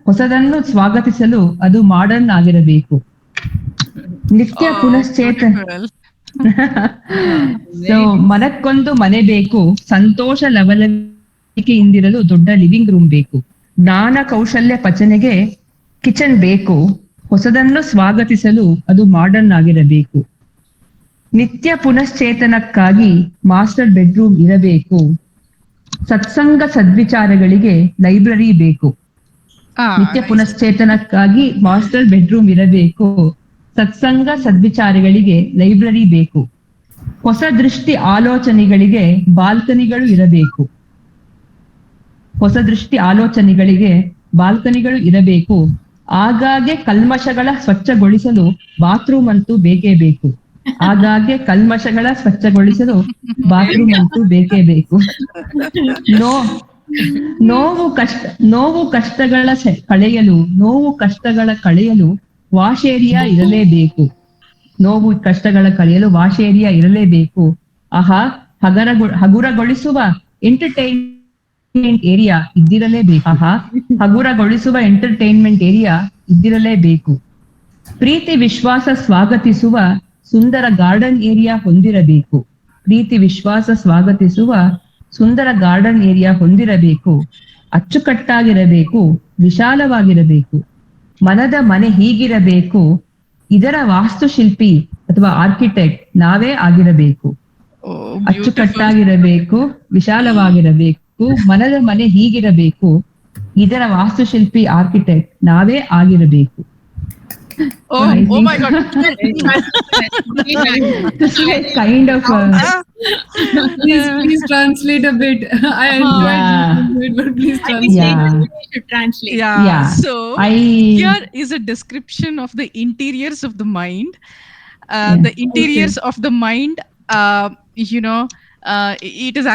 ಹೊಸದನ್ನು ಸ್ವಾಗತಿಸಲು ಅದು ಮಾಡರ್ನ್ ಆಗಿರಬೇಕು. ನಿತ್ಯ ಪುನಶ್ಚೇತನ. ಸೊ ಮನಕ್ಕೊಂದು ಮನೆ ಬೇಕು, ಸಂತೋಷ ಲವಲವಿಕೆ ಇಂದಿರಲು ದೊಡ್ಡ ಲಿವಿಂಗ್ ರೂಮ್ ಬೇಕು. ಜ್ಞಾನ ಕೌಶಲ್ಯ ಪಚನೆಗೆ ಕಿಚನ್ ಬೇಕು. ಹೊಸದನ್ನು ಸ್ವಾಗತಿಸಲು ಅದು ಮಾಡರ್ನ್ ಆಗಿರಬೇಕು. ನಿತ್ಯ ಪುನಶ್ಚೇತನಕ್ಕಾಗಿ ಮಾಸ್ಟರ್ ಬೆಡ್ರೂಮ್ ಇರಬೇಕು. ಸತ್ಸಂಗ ಸದ್ವಿಚಾರಗಳಿಗೆ ಲೈಬ್ರರಿ ಬೇಕು. ನಿತ್ಯ ಪುನಶ್ಚೇತನಕ್ಕಾಗಿ ಮಾಸ್ಟರ್ ಬೆಡ್ರೂಮ್ ಇರಬೇಕು. ಸತ್ಸಂಗ ಸದ್ವಿಚಾರಗಳಿಗೆ ಲೈಬ್ರರಿ ಬೇಕು. ಹೊಸ ದೃಷ್ಟಿ ಆಲೋಚನೆಗಳಿಗೆ ಬಾಲ್ಕನಿಗಳು ಇರಬೇಕು. ಹೊಸ ದೃಷ್ಟಿ ಆಲೋಚನೆಗಳಿಗೆ ಬಾಲ್ಕನಿಗಳು ಇರಬೇಕು. ಆಗಾಗ್ಗೆ ಕಲ್ಮಶಗಳ ಸ್ವಚ್ಛಗೊಳಿಸಲು ಬಾತ್ರೂಮ್ ಅಂತೂ ಬೇಕೇ ಬೇಕು. ಆಗಾಗ್ಗೆ ಕಲ್ಮಶಗಳ ಸ್ವಚ್ಛಗೊಳಿಸಲು ಬಾತ್ರೂಮ್ ಅಂತೂ ಬೇಕೇ ಬೇಕು. ನೋವು ಕಷ್ಟಗಳ ಕಳೆಯಲು ವಾಶ್ ಏರಿಯಾ ಇರಲೇಬೇಕು. ನೋವು ಕಷ್ಟಗಳ ಕಳೆಯಲು ವಾಶ್ ಏರಿಯಾ ಇರಲೇಬೇಕು. ಆಹಾ, ಹಗುರಗೊಳಿಸುವ ಎಂಟರ್ಟೈನ್ಮೆಂಟ್ ಏರಿಯಾ ಇದ್ದಿರಲೇಬೇಕು. ಹಗುರಗೊಳಿಸುವ ಎಂಟರ್ಟೈನ್ಮೆಂಟ್ ಏರಿಯಾ ಇದ್ದಿರಲೇಬೇಕು. ಪ್ರೀತಿ ವಿಶ್ವಾಸ ಸ್ವಾಗತಿಸುವ ಸುಂದರ ಗಾರ್ಡನ್ ಏರಿಯಾ ಹೊಂದಿರಬೇಕು. ಪ್ರೀತಿ ವಿಶ್ವಾಸ ಸ್ವಾಗತಿಸುವ ಸುಂದರ ಗಾರ್ಡನ್ ಏರಿಯಾ ಹೊಂದಿರಬೇಕು. ಅಚ್ಚುಕಟ್ಟಾಗಿರಬೇಕು, ವಿಶಾಲವಾಗಿರಬೇಕು. ಮನದ ಮನೆ ಹೀಗಿರಬೇಕು. ಇದರ ವಾಸ್ತುಶಿಲ್ಪಿ ಅಥವಾ ಆರ್ಕಿಟೆಕ್ಟ್ ನಾವೇ ಆಗಿರಬೇಕು. ಅಚ್ಚುಕಟ್ಟಾಗಿರಬೇಕು, ವಿಶಾಲವಾಗಿರಬೇಕು. ಮನದ ಮನೆ ಹೀಗಿರಬೇಕು. ಇದರ ವಾಸ್ತುಶಿಲ್ಪಿ ಆರ್ಕಿಟೆಕ್ಟ್ ನಾವೇ ಆಗಿರಬೇಕು. Oh my God. This is kind of please translate a bit. I enjoyed it, but please translate. Yeah. So here is a description of the interiors of the mind. The interiors of the mind, it is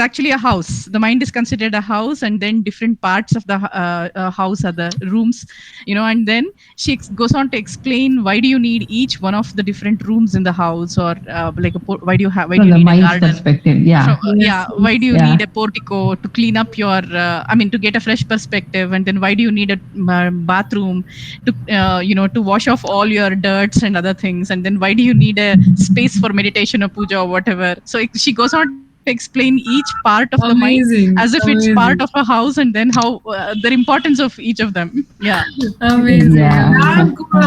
actually a house. The mind is considered a house, and then different parts of the house are the rooms, and then she goes on to explain why do you need each one of the different rooms in the house, or why do you need a garden perspective. Why do you need a portico to clean up your to get a fresh perspective, and then why do you need a bathroom to wash off all your dirts and other things, and then why do you need a space for meditation or puja or whatever. So she goes on explain each part of the mind as if it's part of a house, and then how the importance of each of them.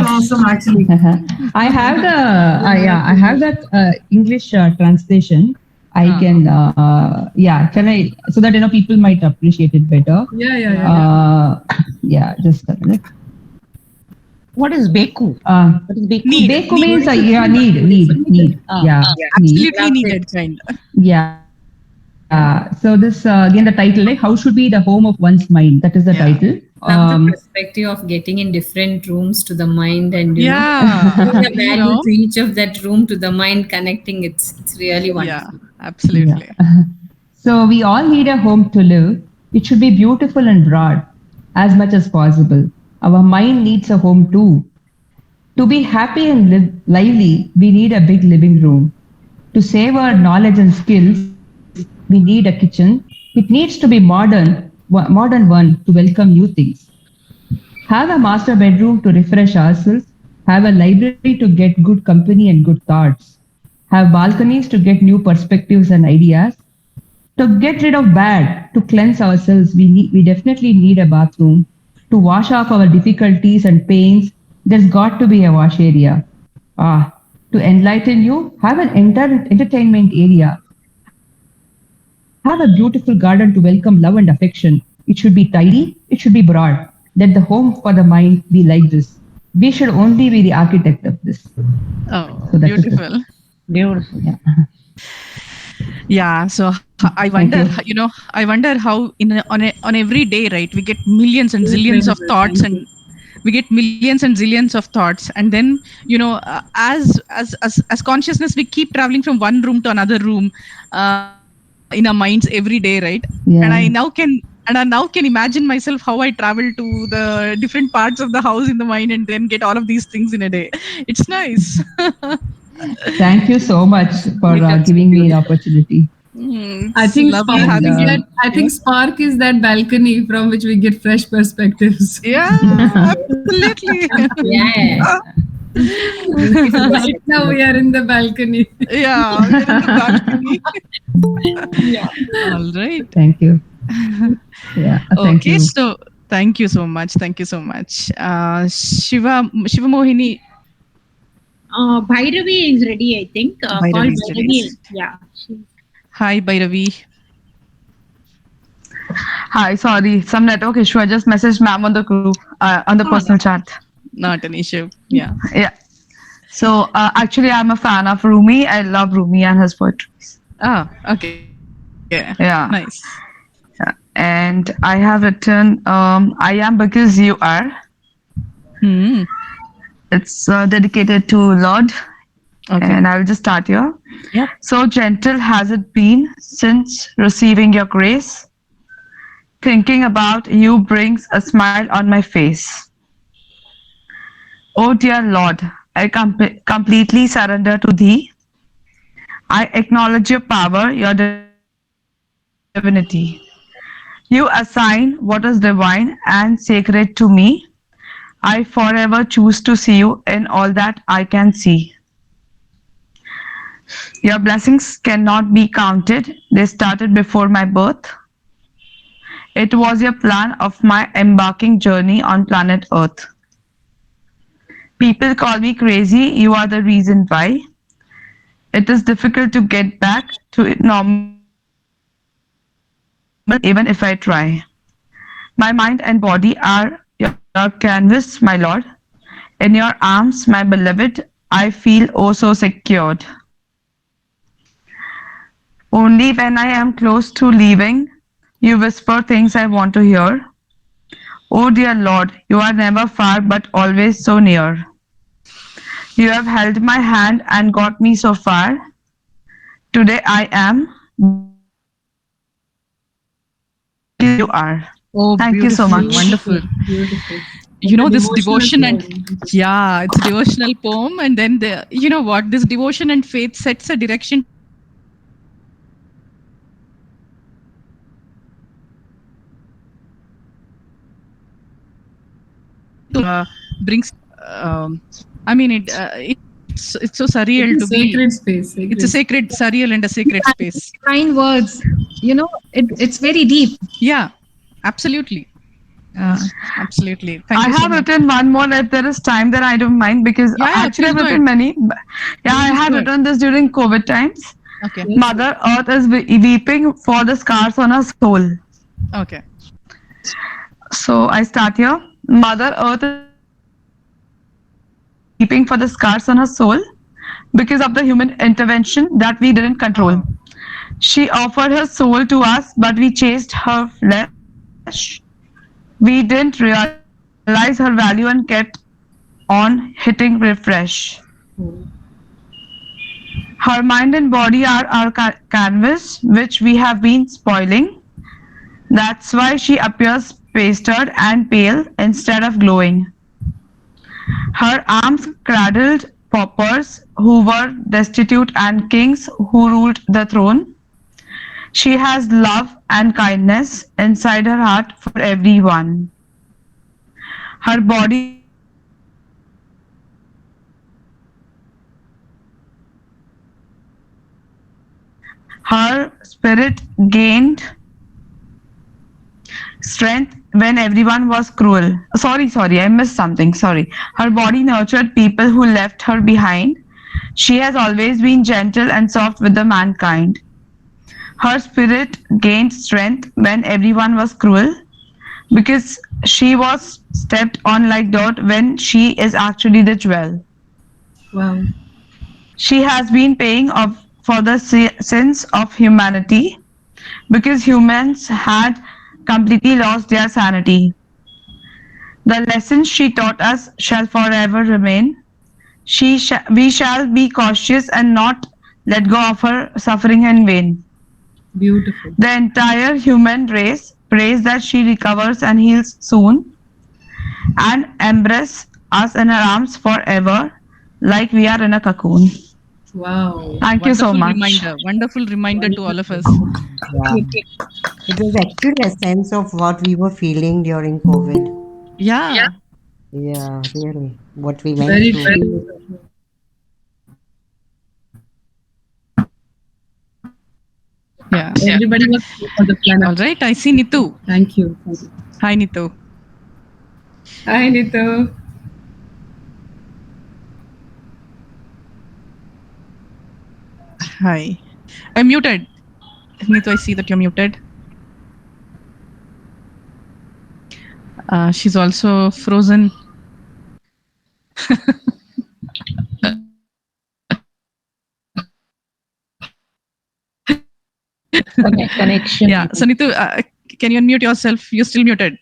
Awesome, actually. I have that English translation. I can can I, so that people might appreciate it better. Just a minute. What is beku? What is beku? Beku means need. Absolutely needed kind. So this again the title, like how should be the home of one's mind? That is the title. From the perspective of getting in different rooms to the mind, and giving a value to each of that room to the mind, connecting. It's really wonderful. Absolutely. So we all need a home to live. It should be beautiful and broad as much as possible. Our mind needs a home too. To be happy and lively, we need a big living room. To save our knowledge and skills, we need a kitchen. It needs to be modern one to welcome new things. Have a master bedroom to refresh ourselves. Have a library to get good company and good thoughts. Have balconies to get new perspectives and ideas. To get rid of bad, to cleanse ourselves, we definitely need a bathroom. To wash off our difficulties and pains, there's got to be a wash area. To enlighten you, have an entertainment area. Have a beautiful garden to welcome love and affection. It should be tidy, it should be broad. Let the home for the mind be like this. We should only be the architect of this. Oh, So that is it. beautiful. Beautiful. Yeah. Yeah, so I wonder, I wonder how on every day, right, we get millions and zillions of thoughts, and we get millions and zillions of thoughts, and then as consciousness, we keep traveling from one room to another room in our minds every day, right? Yeah. And I now can imagine myself how I travel to the different parts of the house in the mind, and then get all of these things in a day. It's nice. Thank you so much for giving me an opportunity. I think lovely Spark having is you. that. I think Spark is that balcony from which we get fresh perspectives. Yeah, absolutely. Yeah. Right now we are in the balcony. Yeah, we're in the balcony. Yeah. All right. Thank you. Yeah. Thank Okay, you. so thank you so much. Thank you so much. Shiva Mohini. Bhairavi is ready, I think. Bhairavi Call is ready. Bhairavi. Yeah. Hi, Bhairavi. Hi, sorry, some network issue. I just messaged ma'am on the group, on the personal chat. Not an issue. Yeah. Yeah. So actually, I'm a fan of Rumi. I love Rumi and his poetry. Ah, okay. Yeah. Yeah. Nice. Yeah. And I have written, I am because you are. Hmm. It's dedicated to Lord. Okay. And I'll just start here. Yeah. So gentle has it been since receiving your grace. Thinking about you brings a smile on my face. Oh dear Lord, I completely surrender to thee. I acknowledge your power, your divinity. You assign what is divine and sacred to me. I forever choose to see you in all that I can see. Your blessings cannot be counted. They started before my birth. It was your plan of my embarking journey on planet Earth. People call me crazy. You are the reason why. It is difficult to get back to normal even if I try. My mind and body are your canvas, my Lord. In your arms, my beloved, I feel oh so secured. Only when I am close to leaving, you whisper things I want to hear. Oh dear Lord, you are never far but always so near. You have held my hand and got me so far. Today I am. You are. Oh, thank you so much. Wonderful. Beautiful. This devotion poem. it's a devotional poem, and then this devotion and faith sets a direction to brings it's so surreal It's to a be sacred space. it's a sacred surreal and a sacred space. Kind words, it's very deep. Yeah, absolutely. Absolutely. Thank I you so have much. written one more if there is time, then I don't mind because Yeah, actually I've please go written many. Yeah, I have go written this during COVID times. Okay. Mother Earth is weeping for the scars on her soul. Okay. So I start here. Mother Earth is weeping for the scars on her soul because of the human intervention that we didn't control. She offered her soul to us, but we chased her flesh. We didn't realize her value and kept on hitting refresh. Her mind and body are our canvas, which we have been spoiling. That's why she appears pasted and pale instead of glowing. Her arms cradled paupers who were destitute and kings who ruled the throne. She has love and kindness inside her heart for everyone. Her body her spirit gained strength when everyone was cruel. Sorry, I missed something. Sorry. Her body nurtured people who left her behind. She has always been gentle and soft with the mankind. Her spirit gained strength when everyone was cruel because she was stepped on like dirt when she is actually the jewel. Wow. She has been paying up for the sins of humanity because humans had completely lost their sanity. The lessons she taught us shall forever remain. We shall be cautious and not let go of her suffering in vain. Beautiful. The entire human race prays that she recovers and heals soon and embrace us in her arms forever like we are in a cocoon. Wow. Thank you so much. Wonderful reminder to all of us. Yeah. It was actually a sense of what we were feeling during COVID. Yeah. Yeah, really. What we went Very through. true. Yeah. Everybody was for the planet. All right. I see Nitu. Thank you. Hi, Nitu. Hi, Nitu. Hi. I'm muted. Nitu, I see that you're muted. She's also frozen. Connection. Yeah. So Nitu, can you unmute yourself? You're still muted.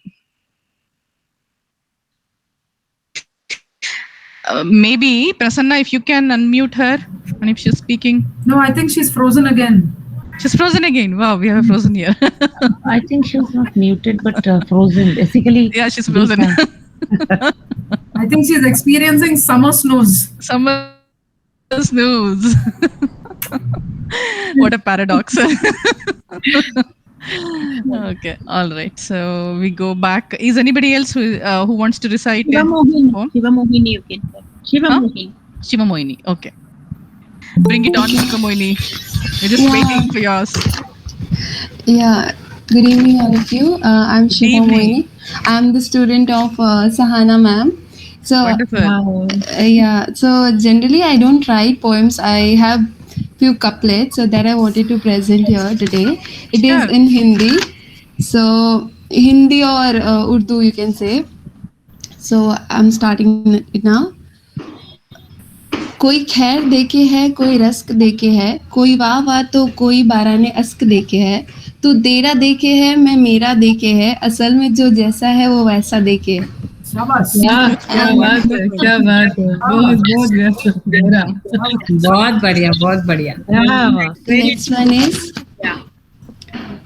Maybe Prasanna, if you can unmute her and if she's speaking. No, I think she's frozen again. She's frozen again. Wow, we have a frozen here. I think she's not muted, but frozen. Basically, yeah, she's frozen. I think she's experiencing summer snows. Summer snows. What a paradox. Okay, all right. So we go back. Is anybody else who wants to recite? Shiva Mohini, you can go. Shiva Mohini. Shiva Mohini. Okay. Bring it on, Shiva Mohini. We're just waiting for yours. Yeah. Good evening, all of you. I'm Shiva Mohini. I'm the student of Sahana ma'am. So, yeah. So generally, I don't write poems. I have few couplets so that I wanted to present here today. It is in Hindi. So Hindi or Urdu, you can say. So I'm starting it now. कोई खैर देके है, कोई rusk देके है, कोई वाह वाह तो कोई बाराने अस्क देके है, तू तेरा देके है, मैं मेरा देके है, असल में जो जैसा है वो वैसा देके है. क्या बात है, क्या बात है, बहुत बढ़िया, बहुत बढ़िया. नेक्स्ट वन इज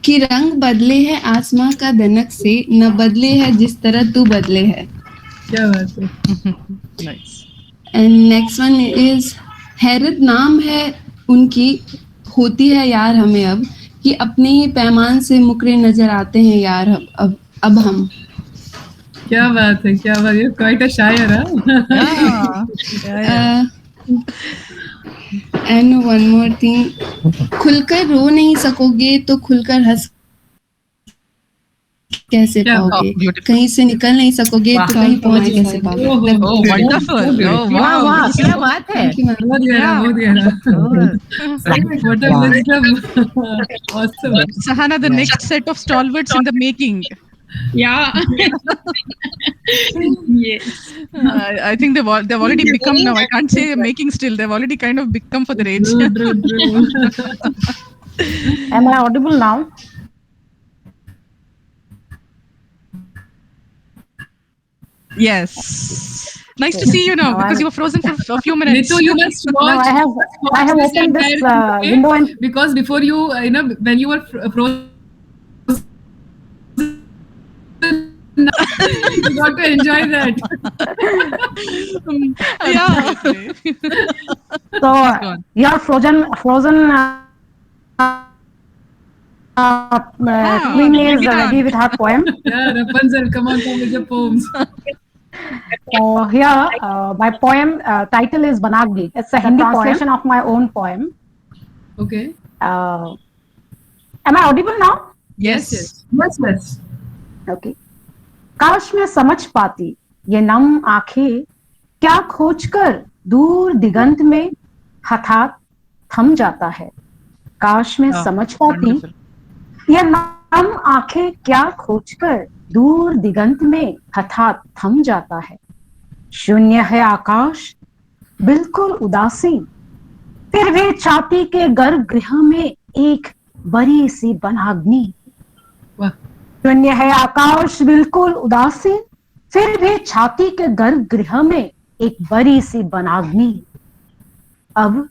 कि रंग बदले है आसमां का दनक से, न बदले है जिस तरह तू बदले है. क्या बात है. एंड नेक्स्ट वन इज हैरत नाम है उनकी, होती है यार हमें अब, कि अपने ही पैमान से मुकरे नजर आते हैं यार अब हम. क्या बात है, क्या बात है. क्वाइट अ शायर. एंड वन मोर थिंग, खुलकर रो नहीं सकोगे तो खुलकर हंस कैसे पाओगे, कहीं से निकल नहीं सकोगे तो कहीं पहुंच कैसे पाओगे. क्या बात है. Sahana, the next set of stalwarts in the making. Yeah. Yes. I think they've already become now. I can't say making still. They've already kind of become for the age. Am I audible now? Yes. Nice to see you now because you were frozen for a few minutes. Nitu, you must watch. I have opened this window and because before you when you were frozen. You got to enjoy that. Yeah. So you're frozen. Queen is ready with her poem. Yeah, Rapunzel, come on with your poems. So here, my poem title is Banagdi. It's a Hindi translation of my own poem. Okay. Am I audible now? Yes. Okay. काश मैं समझ पाती ये नम आंखें क्या खोजकर दूर दिगंत में हठात थम जाता है। काश मैं समझ पाती ये नम आंखें क्या खोजकर दूर दिगंत में हठात थम जाता है। शून्य है आकाश बिल्कुल उदासीन, फिर भी छाती के गर्भगृह में एक बड़ी सी वनाग्नि। शून्य है आकाश बिल्कुल उदासीन, फिर भी छाती के गर्भगृह में एक बड़ी सी वनाग्नि। अब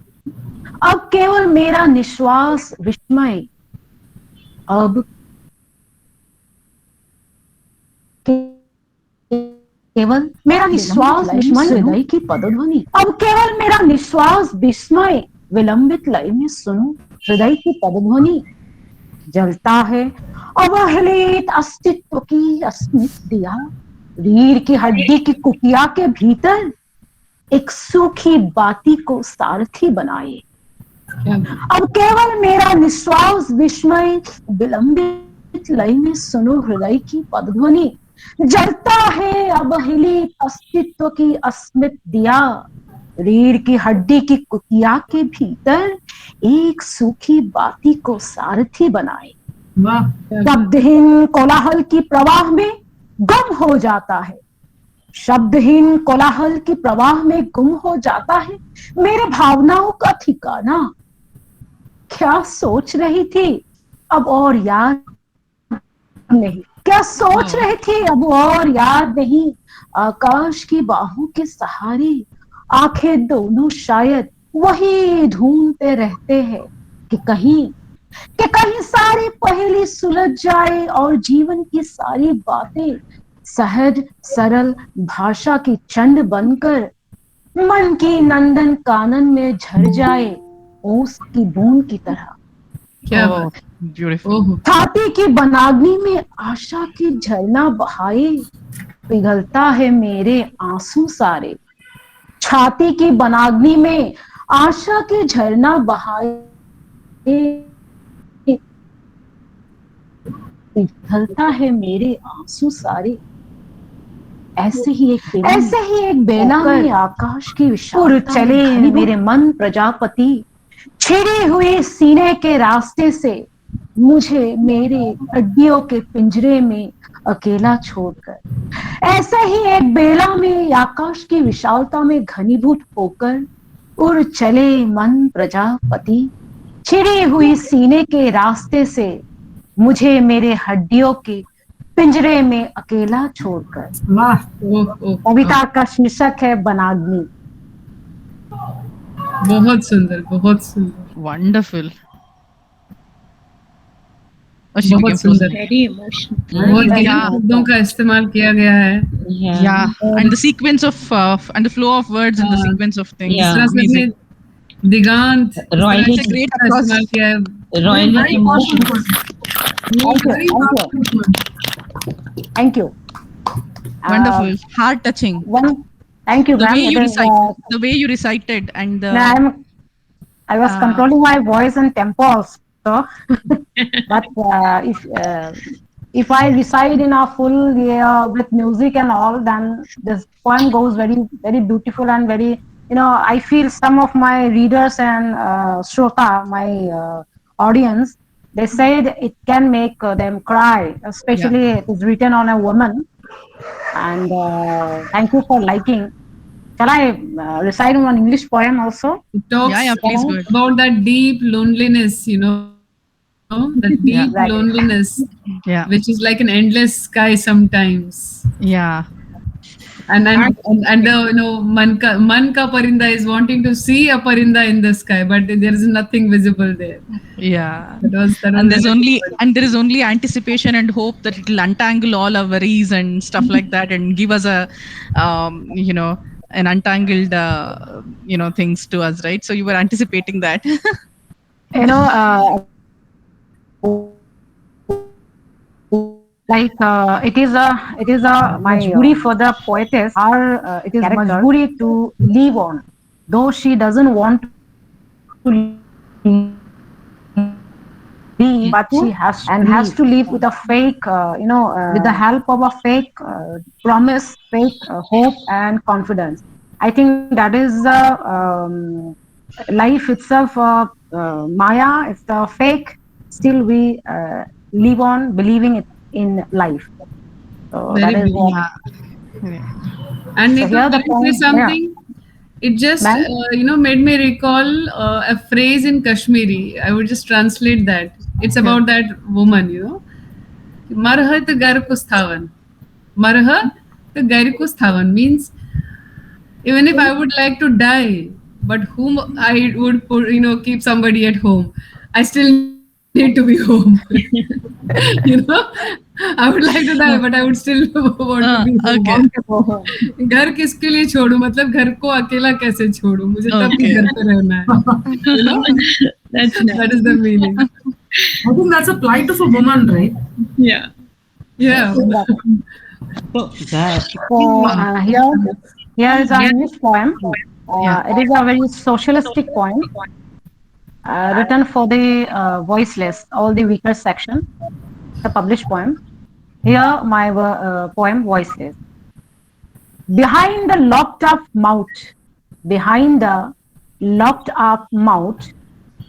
केवल मेरा निश्वास विस्मय, अब केवल मेरा निश्वास विस्मय हृदय की पदध्वनि। अब केवल मेरा निश्वास विस्मय विलंबित लय में सुनो हृदय की पदध्वनि। जलता है अवहेलित अस्तित्व की अस्मित दिया, रीढ़ की हड्डी की कुटिया के भीतर एक सूखी बाती को सारथी बनाए। अब केवल मेरा निश्वास विस्मय विलंबित लय में सुनो हृदय की पदध्वनि। जलता है अवहेलित अस्तित्व की अस्मित दिया, रीढ़ की हड्डी की कुटिया के भीतर एक सूखी बाती को सारथी बनाए। शब्दहीन कोलाहल की प्रवाह में गुम हो जाता है, शब्दहीन कोलाहल की प्रवाह में गुम हो जाता है मेरे भावनाओं का ठिकाना। क्या सोच रही थी अब और याद नहीं, क्या सोच रही थी अब और याद नहीं। आकाश की बाहों के सहारे आंखें दोनों शायद वही ढूंढते रहते हैं कि कहीं सारी पहेली सुलझ जाए और जीवन की सारी बातें सहज सरल भाषा की चंड बनकर मन की नंदन कानन में झड़ जाए ओस की बूंद की तरह। क्या ब्यूटीफुल। छाती की वनाग्नि में आशा की झरना बहाए पिघलता है मेरे आंसू सारे। छाती की वनाग्नि में आशा की झरना बहाए पिघलता है मेरे आंसू सारे। ऐसे ही एक बेला में आकाश की विशाल चले मेरे मन प्रजापति, छिड़ी हुई सीने के रास्ते से मुझे मेरे हड्डियों के पिंजरे में अकेला छोड़कर। ऐसे ही एक बेला में आकाश की विशालता में घनीभूत होकर उड़ चले मन प्रजापति, छिड़ी हुई सीने के रास्ते से मुझे मेरे हड्डियों के पिंजरे में अकेला छोड़कर। कविता का शीर्षक है वनाग्नि। बहुत सुंदर, बहुत सुंदर, वंडरफुल, बहुत सुंदर, बहुत शब्दों का इस्तेमाल किया गया है। and the sequence of and the flow of words and the sequence of things. दिगांत, Royally, it's a great इस्तेमाल किया है। Royally Thank you. Wonderful, heart touching. Thank you, the ma'am. way you recited and the. I was controlling my voice and tempo also. But if I recite in a full with music and all, then this poem goes very, very beautiful and very, I feel some of my readers and Shrota, my audience, they said it can make them cry, especially it is written on a woman. And thank you for liking. Shall I recite one English poem also? It talks please go ahead. about that deep loneliness, that deep loneliness, which is like an endless sky sometimes. Yeah. And man ka parinda is wanting to see a parinda in the sky, but there is nothing visible there. Yeah. And there is only anticipation and hope that it will untangle all our worries and stuff like that and give us a an untangled things to us, right? So you were anticipating that. It is my majburi for the poetess, or it is majburi to live on, though she doesn't want to be, but she has to live with a fake, with the help of a fake promise, fake hope and confidence. I think that is life itself, Maya. It's the fake. Still, we live on believing it in life. So Very that is beautiful. what. And So Neetu, here the can I say point- something? It just made me recall a phrase in Kashmiri. I would just translate that. It's about that woman, Marha to gar ko sthavan. Marha to gar ko sthavan means even if I would like to die, but whom I would put, keep somebody at home, I still need to be home. I would like to die, but I would still want to be home. घर किसके लिए छोड़ू, मतलब घर को अकेला कैसे छोड़ू, मुझे तब भी घर पे रहना है. That is the meaning. I think that's a plight of a woman, right? Yeah. So here is our English poem. It is a very socialistic poem, written for the voiceless, all the weaker section. The published poem. Here my poem, Voiceless. Behind the locked up mouth,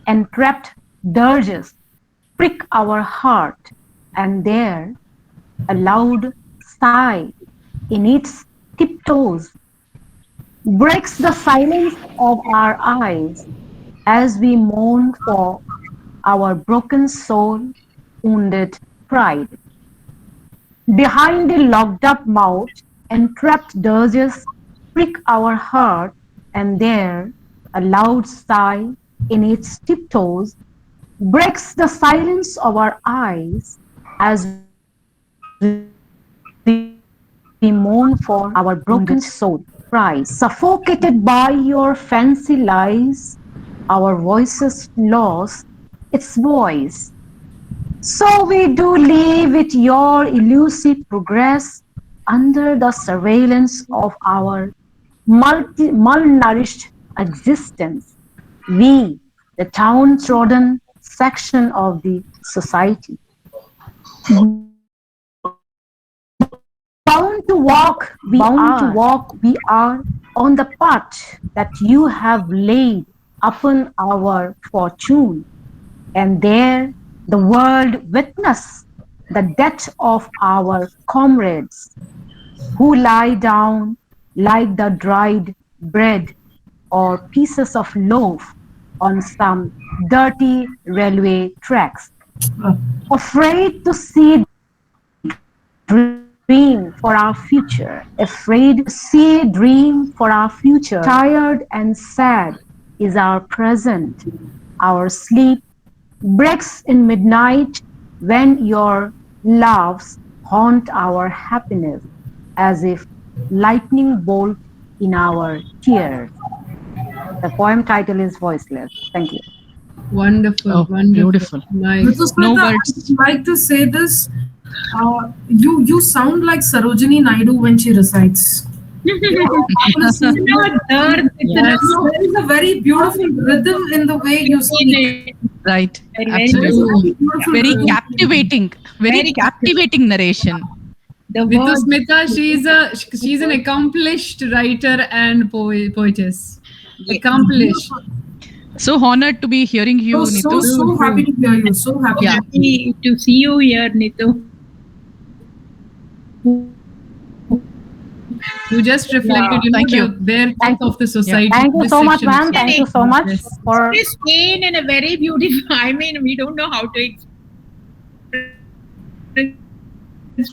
entrapped dirges prick our heart, and there a loud sigh in its tiptoes breaks the silence of our eyes as we mourn for our broken soul, wounded pride. Behind the locked up mouth, entrapped dirges prick our heart, and there a loud sigh in its tiptoes breaks the silence of our eyes as we mourn for our broken soul. Pride, suffocated by your fancy lies, our voices lost its voice. So we do live with your elusive progress under the surveillance of our malnourished existence. We, the downtrodden section of the society, bound to walk, we are on the path that you have laid upon our fortune, and there the world witness the death of our comrades who lie down like the dried bread or pieces of loaf on some dirty railway tracks, afraid to see dream for our future, afraid to see a dream for our future. Tired and sad is our present. Our sleep breaks in midnight when your laughs haunt our happiness as if lightning bolt in our tears. The poem title is Voiceless. Thank you. Wonderful, beautiful. Nice. Mr. Smita, I would like to say this. You sound like Sarojini Naidu when she recites. There is a very beautiful rhythm in the way you speak. Right. Very Absolutely. beautiful Very rhythm. captivating narration. Ritu Smita, she's an accomplished writer and poetess. Accomplished. So honored to be hearing you, Nitu. So happy to hear you. So happy. Yeah. Happy to see you here, Nitu. You just reflected, Thank you. the bare truth of the society. Thank you This so much, section ma'am. is- Thank you so much for. This pain in a very beautiful. I mean, we don't know how to express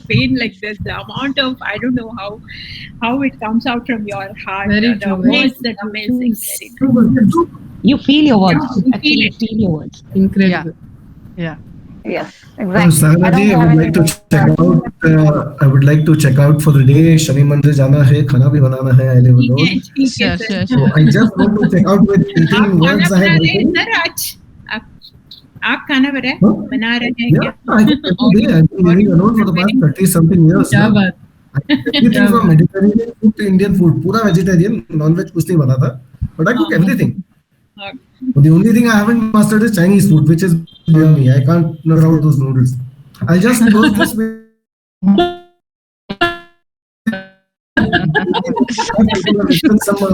pain like this. The amount of I don't know how it comes out from your heart. Very the true, words that are amazing. You feel your words. You Actually, feel you it. feel your words. Incredible. Yeah. Yes, Sahana ji, I would like to check out. I would like to check out for the day. Shani Mandir jana hai, khana bhi banana hai. I live alone. Sure. So I just want to check out with 18 words I have written. आप खाना बना रहे हैं Yeah, I can every day. I've been living alone for the past 30 something years. क्या now. बात. Everything from Mediterranean food to Indian food. पूरा vegetarian, non-veg कुछ नहीं बना था. But I cook everything. But the only thing I haven't mastered is Chinese food, which is beyond me. I can't figure out those noodles. I'll just close this with some,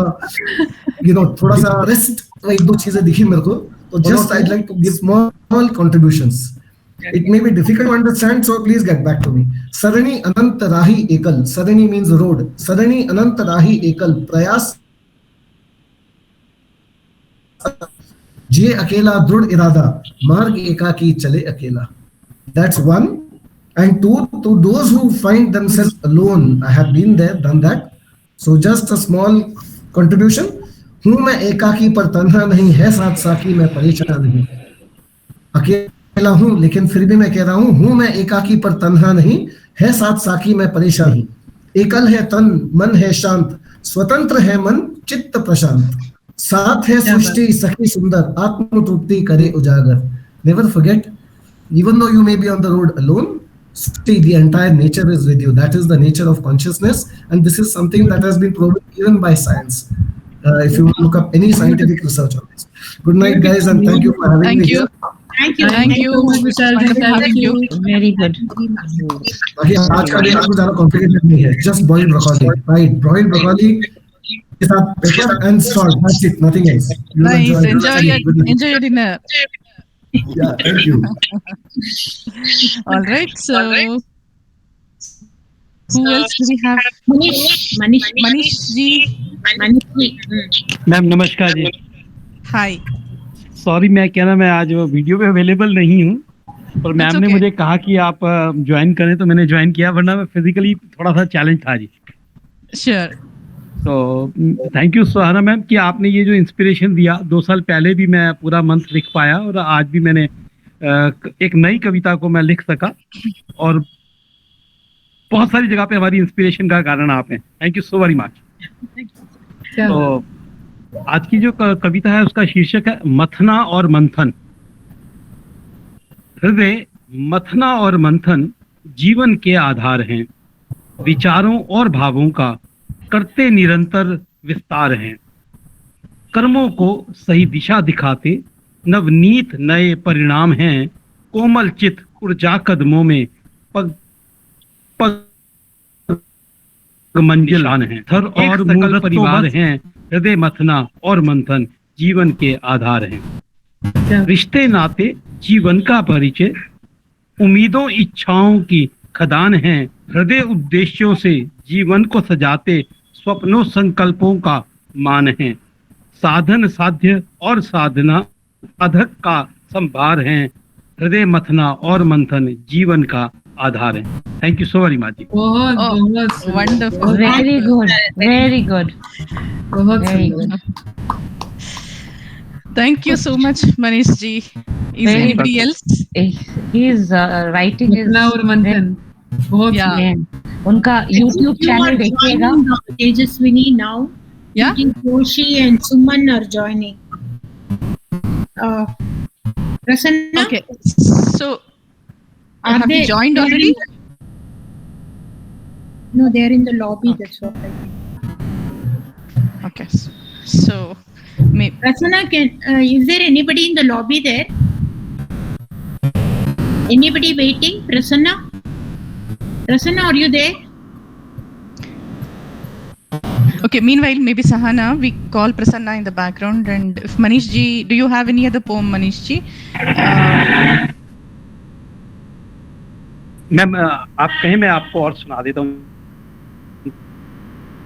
थोड़ा सा rest, एक दो चीजें दिखी मेरे को, तो just I'd like to give small contributions. It may be difficult to understand, so please get back to me. Sarani Anant Rahi Ekal. Sarani means road. Sarani Anant Rahi Ekal. Prayas जे अकेला दृढ़ इरादा मार्ग एकाकी चले अकेला. That's one. And two, to those who find themselves alone, I have been there, done that. So just a small contribution. हूँ मैं एकाकी पर तन्हा नहीं, है साथ साकी मैं परेशान नहीं. अकेला हूँ लेकिन फिर भी मैं कह रहा हूँ मैं एकाकी पर तन्हा नहीं, है साथ साकी मैं परेशान नहीं. एकल है तन, मन है शांत, स्वतंत्र है मन, चित्त प्रशांत. साथ है सृष्टि सखी सुंदर, आत्म तृप्ति करे उजागर. Never forget, even though you may be on the road alone, still the entire nature is with you. That is the nature of consciousness, and this is something that has been proven even by science. If you look up any scientific research on this. Good night, guys, and thank you for having me here. Thank you. Thank you, Vishal. Thank you. Very good. बाकी आज का दिन आपको ज़्यादा complicated नहीं है. Just boiled broccoli, right? Boiled broccoli के साथ pepper and salt. That's it. Nothing else. Nice. Enjoy your dinner. Yeah, thank you. All right. So, who else do we have? Manish ji. Ma'am नमस्कार जी. Hi. Sorry मैं क्या ना, मैं आज video पे available नहीं हूँ, और मैम ने मुझे कहा कि आप ज्वाइन करें तो मैंने ज्वाइन किया, वरना मैं फिजिकली थोड़ा सा चैलेंज था जी. Sure. तो थैंक यू सुहाना मैम कि आपने ये जो इंस्पिरेशन दिया. 2 साल पहले भी मैं पूरा मंथ लिख पाया, और आज भी मैंने एक नई कविता को मैं लिख सका, और बहुत सारी जगह पे हमारी इंस्पिरेशन का कारण आप हैं. Thank you so very much. तो आज की जो कविता है उसका शीर्षक है मथना और मंथन. हृदय मथना और मंथन जीवन के आधार हैं, विचारों और भावों का करते निरंतर विस्तार हैं. कर्मों को सही दिशा दिखाते नवनीत नए परिणाम हैं. कोमल चित ऊर्जा कदमों में पग मंजिल आन हैं. थर और मूल परिवार हैं. हृदय मथना और मंथन जीवन के आधार हैं. रिश्ते नाते जीवन का परिचय, उम्मीदों इच्छाओं की खदान हैं. हृदय उद्देश्यों से जीवन को सजाते स्वप्नों संकल्पों का मान है. साधन साध्य और साधना साधक का संभार हैं. हृदय मथना और मंथन जीवन का आधार है. Thank you so very much जी. बहुत wonderful. Very good. Very good. बहुत Very good. Thank you so much, Manish ji. Is Very anybody good. else? He is writing his. मथना और मंथन बहुत. Yeah. उनका YouTube चैनल देखिएगा. Tejaswini now. Yeah. Joshi and Suman are joining. Prasanna. Okay. So, Are have they you joined already? No, they are in the lobby. That's what I think. Okay. So, Prasanna, is there anybody in the lobby there? Anybody waiting? Prasanna? Prasanna, are you there? Okay, meanwhile, maybe Sahana, we call Prasanna in the background. And if Manish ji, do you have any other poem, Manish ji? Ma'am आप कहें मैं आपको और सुना देता हूँ.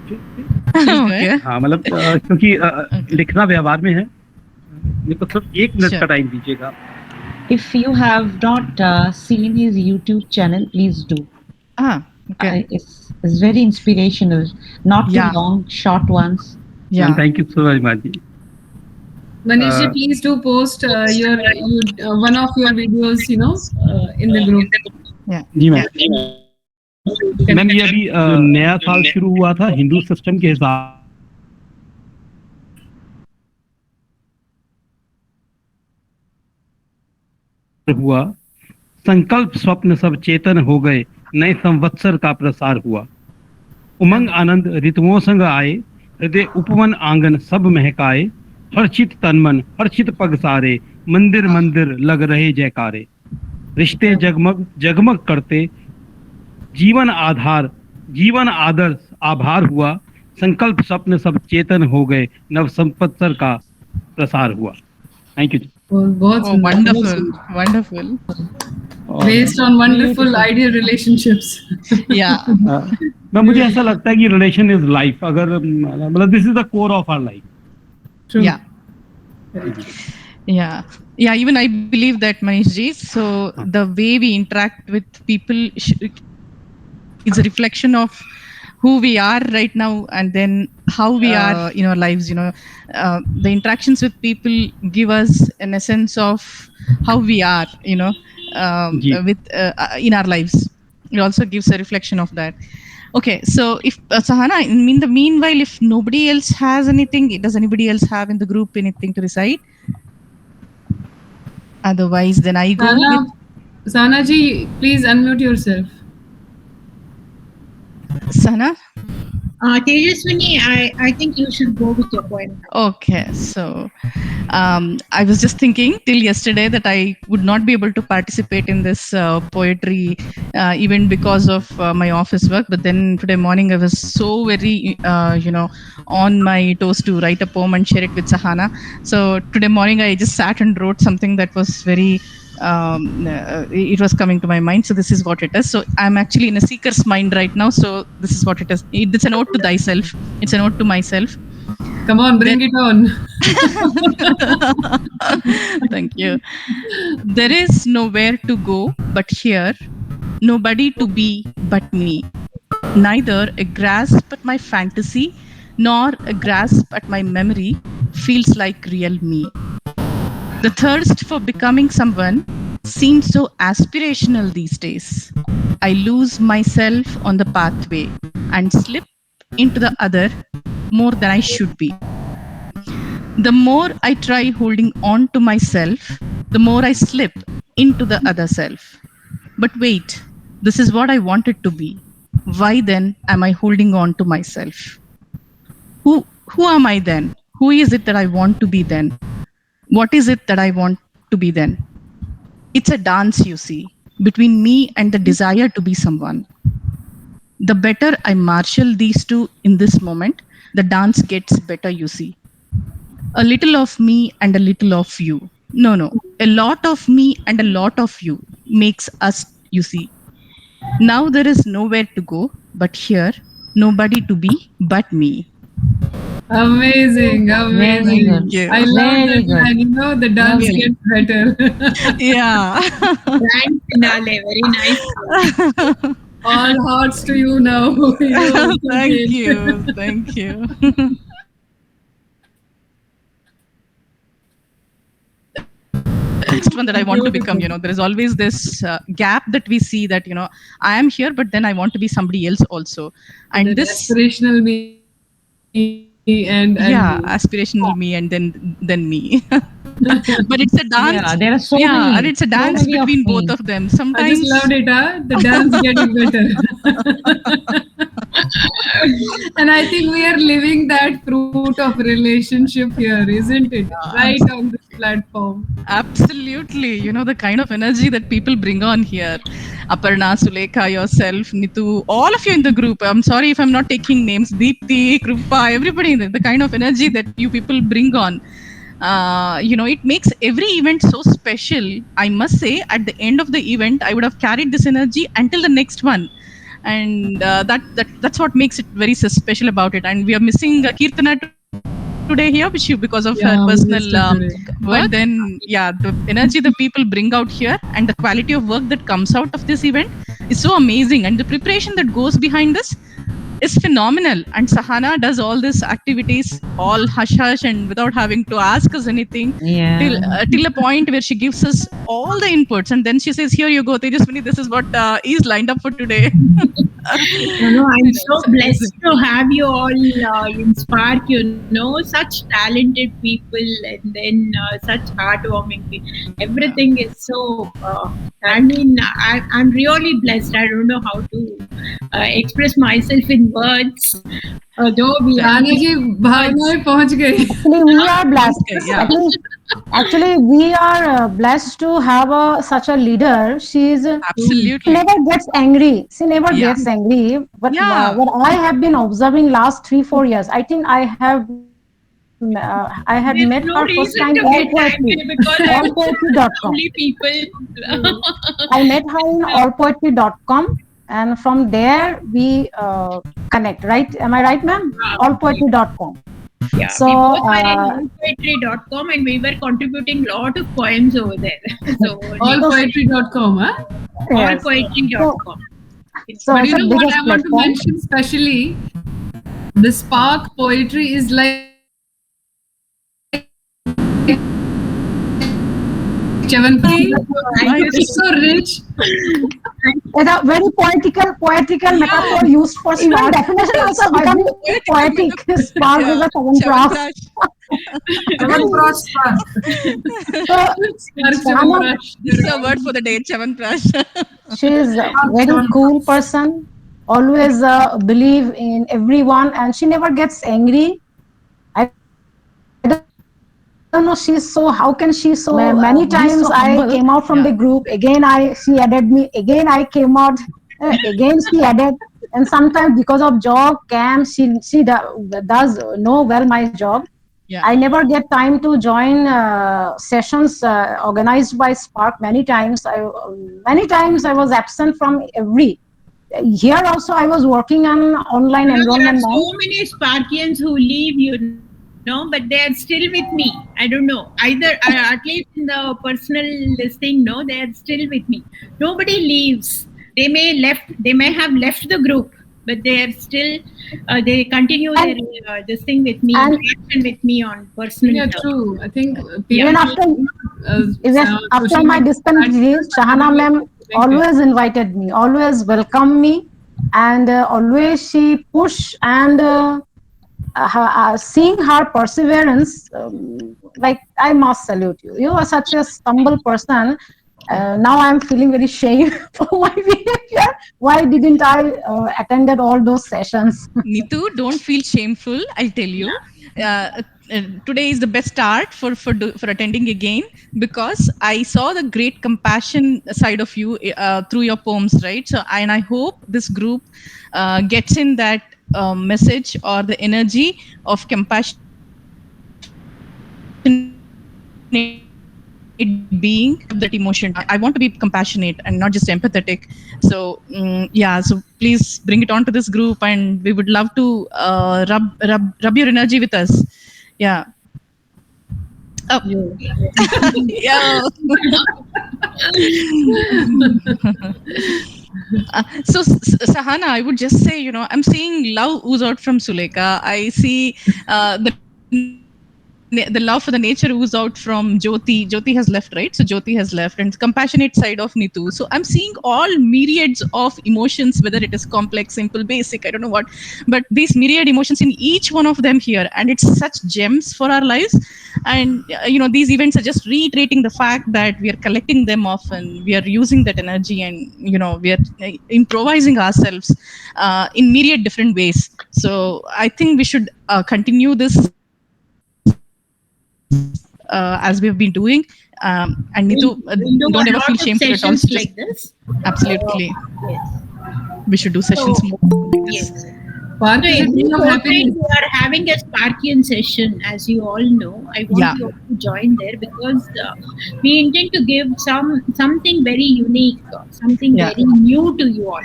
Okay. हाँ मतलब क्योंकि लिखना व्यवहार में है, मेरे को सिर्फ 1 मिनट का टाइम दीजिएगा. If you have not seen his YouTube channel, please do. Okay. It's very inspirational. Not too long, short ones. Yeah. Thank you so very much. Manish ji, please do post one of your videos, in the group. Yeah. जी ma'am. Ma'am ये अभी नया साल शुरू हुआ था Hindu system के हिसाब हुआ. संकल्प स्वप्न सब चेतन हो गए, नए संवत्सर का प्रसार हुआ. उमंग आनंद ऋतुओं संग आए, हृदय उपवन आंगन सब महकाए. हर्षित तन मन हर्षित पग सारे, मंदिर मंदिर लग रहे जयकारे। रिश्ते जगमग जगमग करते, जीवन आदर्श आभार हुआ। संकल्प स्वप्न सब चेतन हो गए, नव संवत्सर का प्रसार हुआ। Thank you. बहुत wonderful, wonderful. Based on wonderful ideal relationships. Yeah. मुझे ऐसा लगता है कि रिलेशन इज लाइफ, अगर मतलब this is the core of our life. Yeah. Yeah, even I believe that, Manish ji. So the way we interact with people is a reflection of who we are right now, and then how we are in our lives. The interactions with people give us an essence of how we are, with in our lives. It also gives a reflection of that. Okay, so if Sahana, in the meanwhile, if nobody else has anything, does anybody else have in the group anything to recite? Otherwise, then I go. Sahana ji, please unmute yourself. Sahana? Tejaswini, I think you should go with your poem. Okay, so I was just thinking till yesterday that I would not be able to participate in this poetry event because of my office work. But then today morning I was so very, on my toes to write a poem and share it with Sahana. So today morning I just sat and wrote something that was very, it was coming to my mind. So this is what it is. So I'm actually in a seeker's mind right now. So this is what it is. It's an ode to thyself. It's an ode to myself. Come on, bring it on. Thank you. There is nowhere to go but here, nobody to be but me. Neither a grasp at my fantasy nor a grasp at my memory feels like real me. The thirst for becoming someone seems so aspirational these days. I lose myself on the pathway and slip into the other more than I should be. The more I try holding on to myself, the more I slip into the other self. But wait, this is what I wanted to be. Why then am I holding on to myself? Who am I then? Who is it that I want to be then? What is it that I want to be then? It's a dance, you see, between me and the desire to be someone. The better I marshal these two in this moment, the dance gets better, you see. A little of me and a little of you. No, a lot of me and a lot of you makes us, you see. Now there is nowhere to go but here, nobody to be but me. Amazing. I love it. And the dance gets better. Yeah. Grand finale, very nice. All hearts to you now. Thank you. Next one that I want to become, there is always this gap that we see that, I am here, but then I want to be somebody else also. And this aspirational me. And aspirational me and then me. But it's a dance. Yeah, there are so many. And it's a dance between both of them. Sometimes I just loved it, huh? The dance getting better. And I think we are living that fruit of relationship here, isn't it? Right on this platform. Absolutely. The kind of energy that people bring on here. Aparna, Sulekha, yourself, Nitu, all of you in the group. I'm sorry if I'm not taking names. Deepti, Krupa, everybody. The kind of energy that you people bring on. It makes every event so special. I must say, at the end of the event, I would have carried this energy until the next one. And that's what makes it very special about it. And we are missing Kirtana today here, because of her personal work. Then, the energy the people bring out here and the quality of work that comes out of this event is so amazing. And the preparation that goes behind this is phenomenal. And Sahana does all these activities all hush hush and without having to ask us anything, till a point where she gives us all the inputs and then she says, here you go, Tejaswini, this is what is lined up for today. I'm so blessed to have you all in Spark, such talented people and then such heartwarming people. Everything is so, I'm really blessed. I don't know how to express myself in words. Though we रानी जी भावनाएं पहुंच गई. Actually, we are blessed. Actually, we are blessed to have such a leader. She never gets angry. She never gets angry. But what I have been observing last 3-4 years, I think I had met her first time on allpoetry.com. I met her in allpoetry.com. And from there we connect, right? Am I right, ma'am? Allpoetry.com. Yeah, so we both were in allpoetry.com and we were contributing a lot of poems over there. So allpoetry.com, huh? Yes. Allpoetry.com. So but it's you know the what biggest I want to platform. mention specially, the Spark Poetry is like Chavanti. It's so rich. It's a very poetical metaphor used for spark. Definition also becoming poetic. Spark is a Chyawanprash. Chyawanprash spark. This is a word for the day, Chyawanprash. She is a very cool person. Always believe in everyone, and she never gets angry. I don't know, she's so, how can she so many times so I came out from the group, again she added me, again I came out, again she added, and sometimes because of job camp she does know well my job. I never get time to join sessions organized by Spark. Many times I was absent from every. Here also I was working on online enrollment. There are so many Sparkians who leave, but they are still with me. I don't know. Either, at least in the personal listing, they are still with me. Nobody leaves. They may have left the group, but they are still, they continue their this thing with me, interaction with me on personal. Yeah, true. I think even after my discontinuity, Shahana ma'am always invited me, always welcomed me, and always she pushed and. Seeing her perseverance, like I must salute you. You are such a humble person. Now I'm feeling very shame for my behavior. Why didn't I attended all those sessions? Neetu, don't feel shameful. I'll tell you. Today is the best start for attending again, because I saw the great compassion side of you through your poems, right? So and I hope this group gets in that message or the energy of compassion being that emotion. I want to be compassionate and not just empathetic. So so please bring it on to this group, and we would love to rub your energy with us. Yeah. Oh. Yeah. So Sahana, I would just say, I'm seeing love ooze out from Sulekha. I see the love for the nature ooze out from Jyoti. Jyoti has left, right? So Jyoti has left, and compassionate side of Neetu. So I'm seeing all myriads of emotions, whether it is complex, simple, basic, I don't know what, but these myriad emotions in each one of them here, and it's such gems for our lives. And these events are just reiterating the fact that we are collecting them often, we are using that energy, and we are improvising ourselves in myriad different ways. So I think we should continue this as we've been doing, and Neetu, don't ever feel shameful at all. Like this. Absolutely. Yes. We should do sessions more like this. Yes. So we are having a Sparkian session, as you all know. I want you all to join there, because we intend to give something very unique, something very new to you all.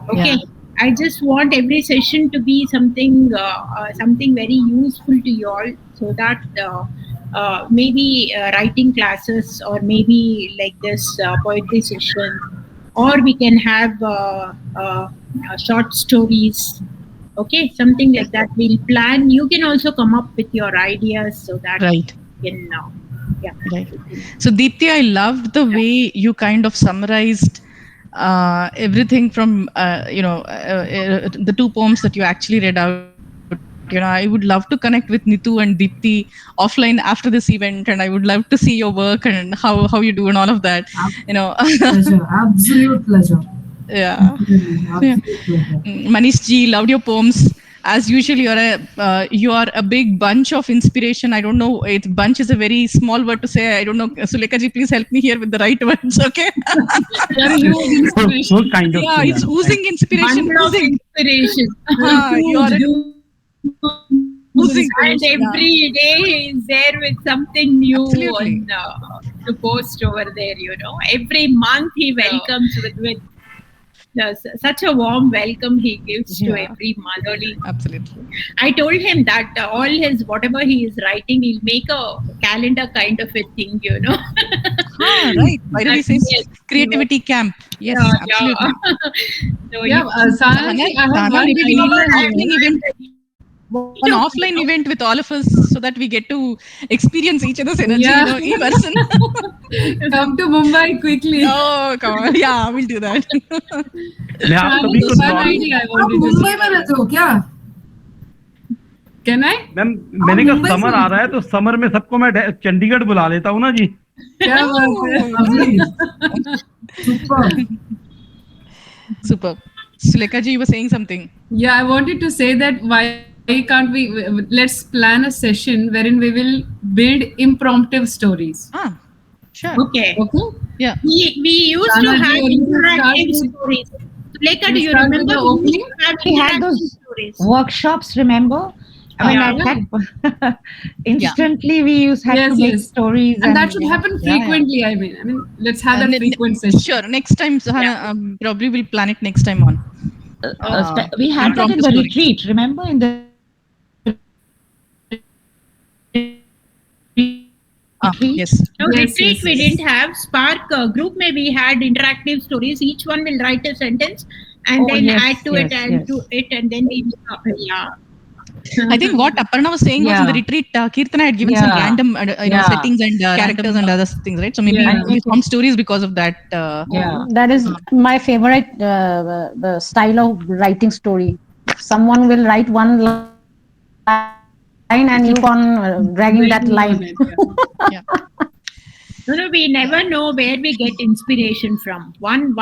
Okay. I just want every session to be something very useful to you all, so that maybe writing classes, or maybe like this poetry session, or we can have short stories. Okay, something like that we'll plan. You can also come up with your ideas, so that you can Right. So Deepthi, I loved the way you kind of summarized everything from the two poems that you actually read out. I would love to connect with Neetu and Deepthi offline after this event, and I would love to see your work and how you do and all of that. Pleasure, absolute pleasure. Yeah. Manish ji, loved your poems. As usual, you are a big bunch of inspiration. I don't know. Bunch is a very small word to say. I don't know. Sulekha ji, please help me here with the right words. Okay. What kind of? Yeah, it's oozing inspiration. Bundle of Oozing. inspiration. You are oozing. And every day is there with something new Absolutely. to post over there. Every month he welcomes with such a warm welcome he gives to every motherly. Absolutely. I told him that all his whatever he is writing, he'll make a calendar kind of a thing. Right. By the way, says creativity camp. Yes, absolutely. So Sana, maybe we need an offline event with all of us so that we get to experience each other's energy in person. Come to Mumbai quickly. Oh, come on. Yeah, we'll do that. मैं आप सभी को मुंबई में रहते हो क्या? Can I? Ma'am मैंने कहा समर आ रहा है तो समर में सबको मैं चंडीगढ़ बुला लेता हूँ ना जी. क्या बात है? Super. Sulekha ji, you were saying something. Yeah, I wanted to say that why can't we let's plan a session wherein we will build impromptu stories. Sure. Okay. Yeah. We used to have interactive stories. Sulekha, do you remember we had those workshops, remember? I mean, instantly we had to make stories. And that should happen frequently, I mean, let's have that frequent session. Sure. Next time, Sahana, probably we'll plan it next time on. We had that in the retreat, remember? In the yes. No, retreat we didn't have. Spark group we had interactive stories. Each one will write a sentence and then add to it and then we I think what Aparna was saying was in the retreat, Kirtana had given some random settings and characters and other things, right? So maybe we formed stories because of that. That is my favorite the style of writing story. Someone will write one line and you on dragging that line. No, we never know where we get inspiration from. One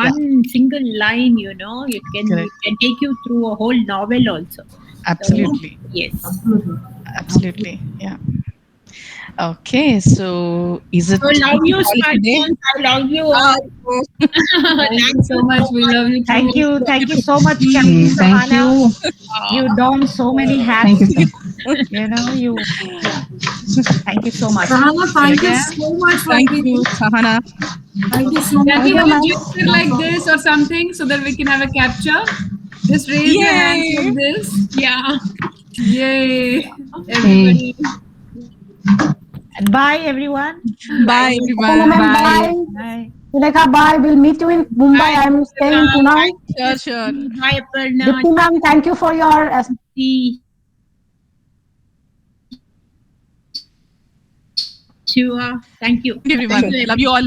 single line, it can take you through a whole novel also. Absolutely. So, yes. Absolutely. Yeah. Okay, so is it? I love you, Spark. I love you. Thank you so much. We love you. Thank you so much, Captain Sahana. You don so many hats. Thank you. Thank you so much. Sahana, thank you so much. Thank you, Sahana. Thank you so much. Can we have a gesture like this or something so that we can have a capture? Just raise your hands like this. Yeah. Yay. Everybody. Bye, everyone. Bye, everyone. Bye. Sulekha, bye. We'll meet you in Mumbai. I'm staying in Pune. Sure. Bye, Aparna. Dipti ma'am, thank you for your Sure. Thank you. Everyone. Love you all.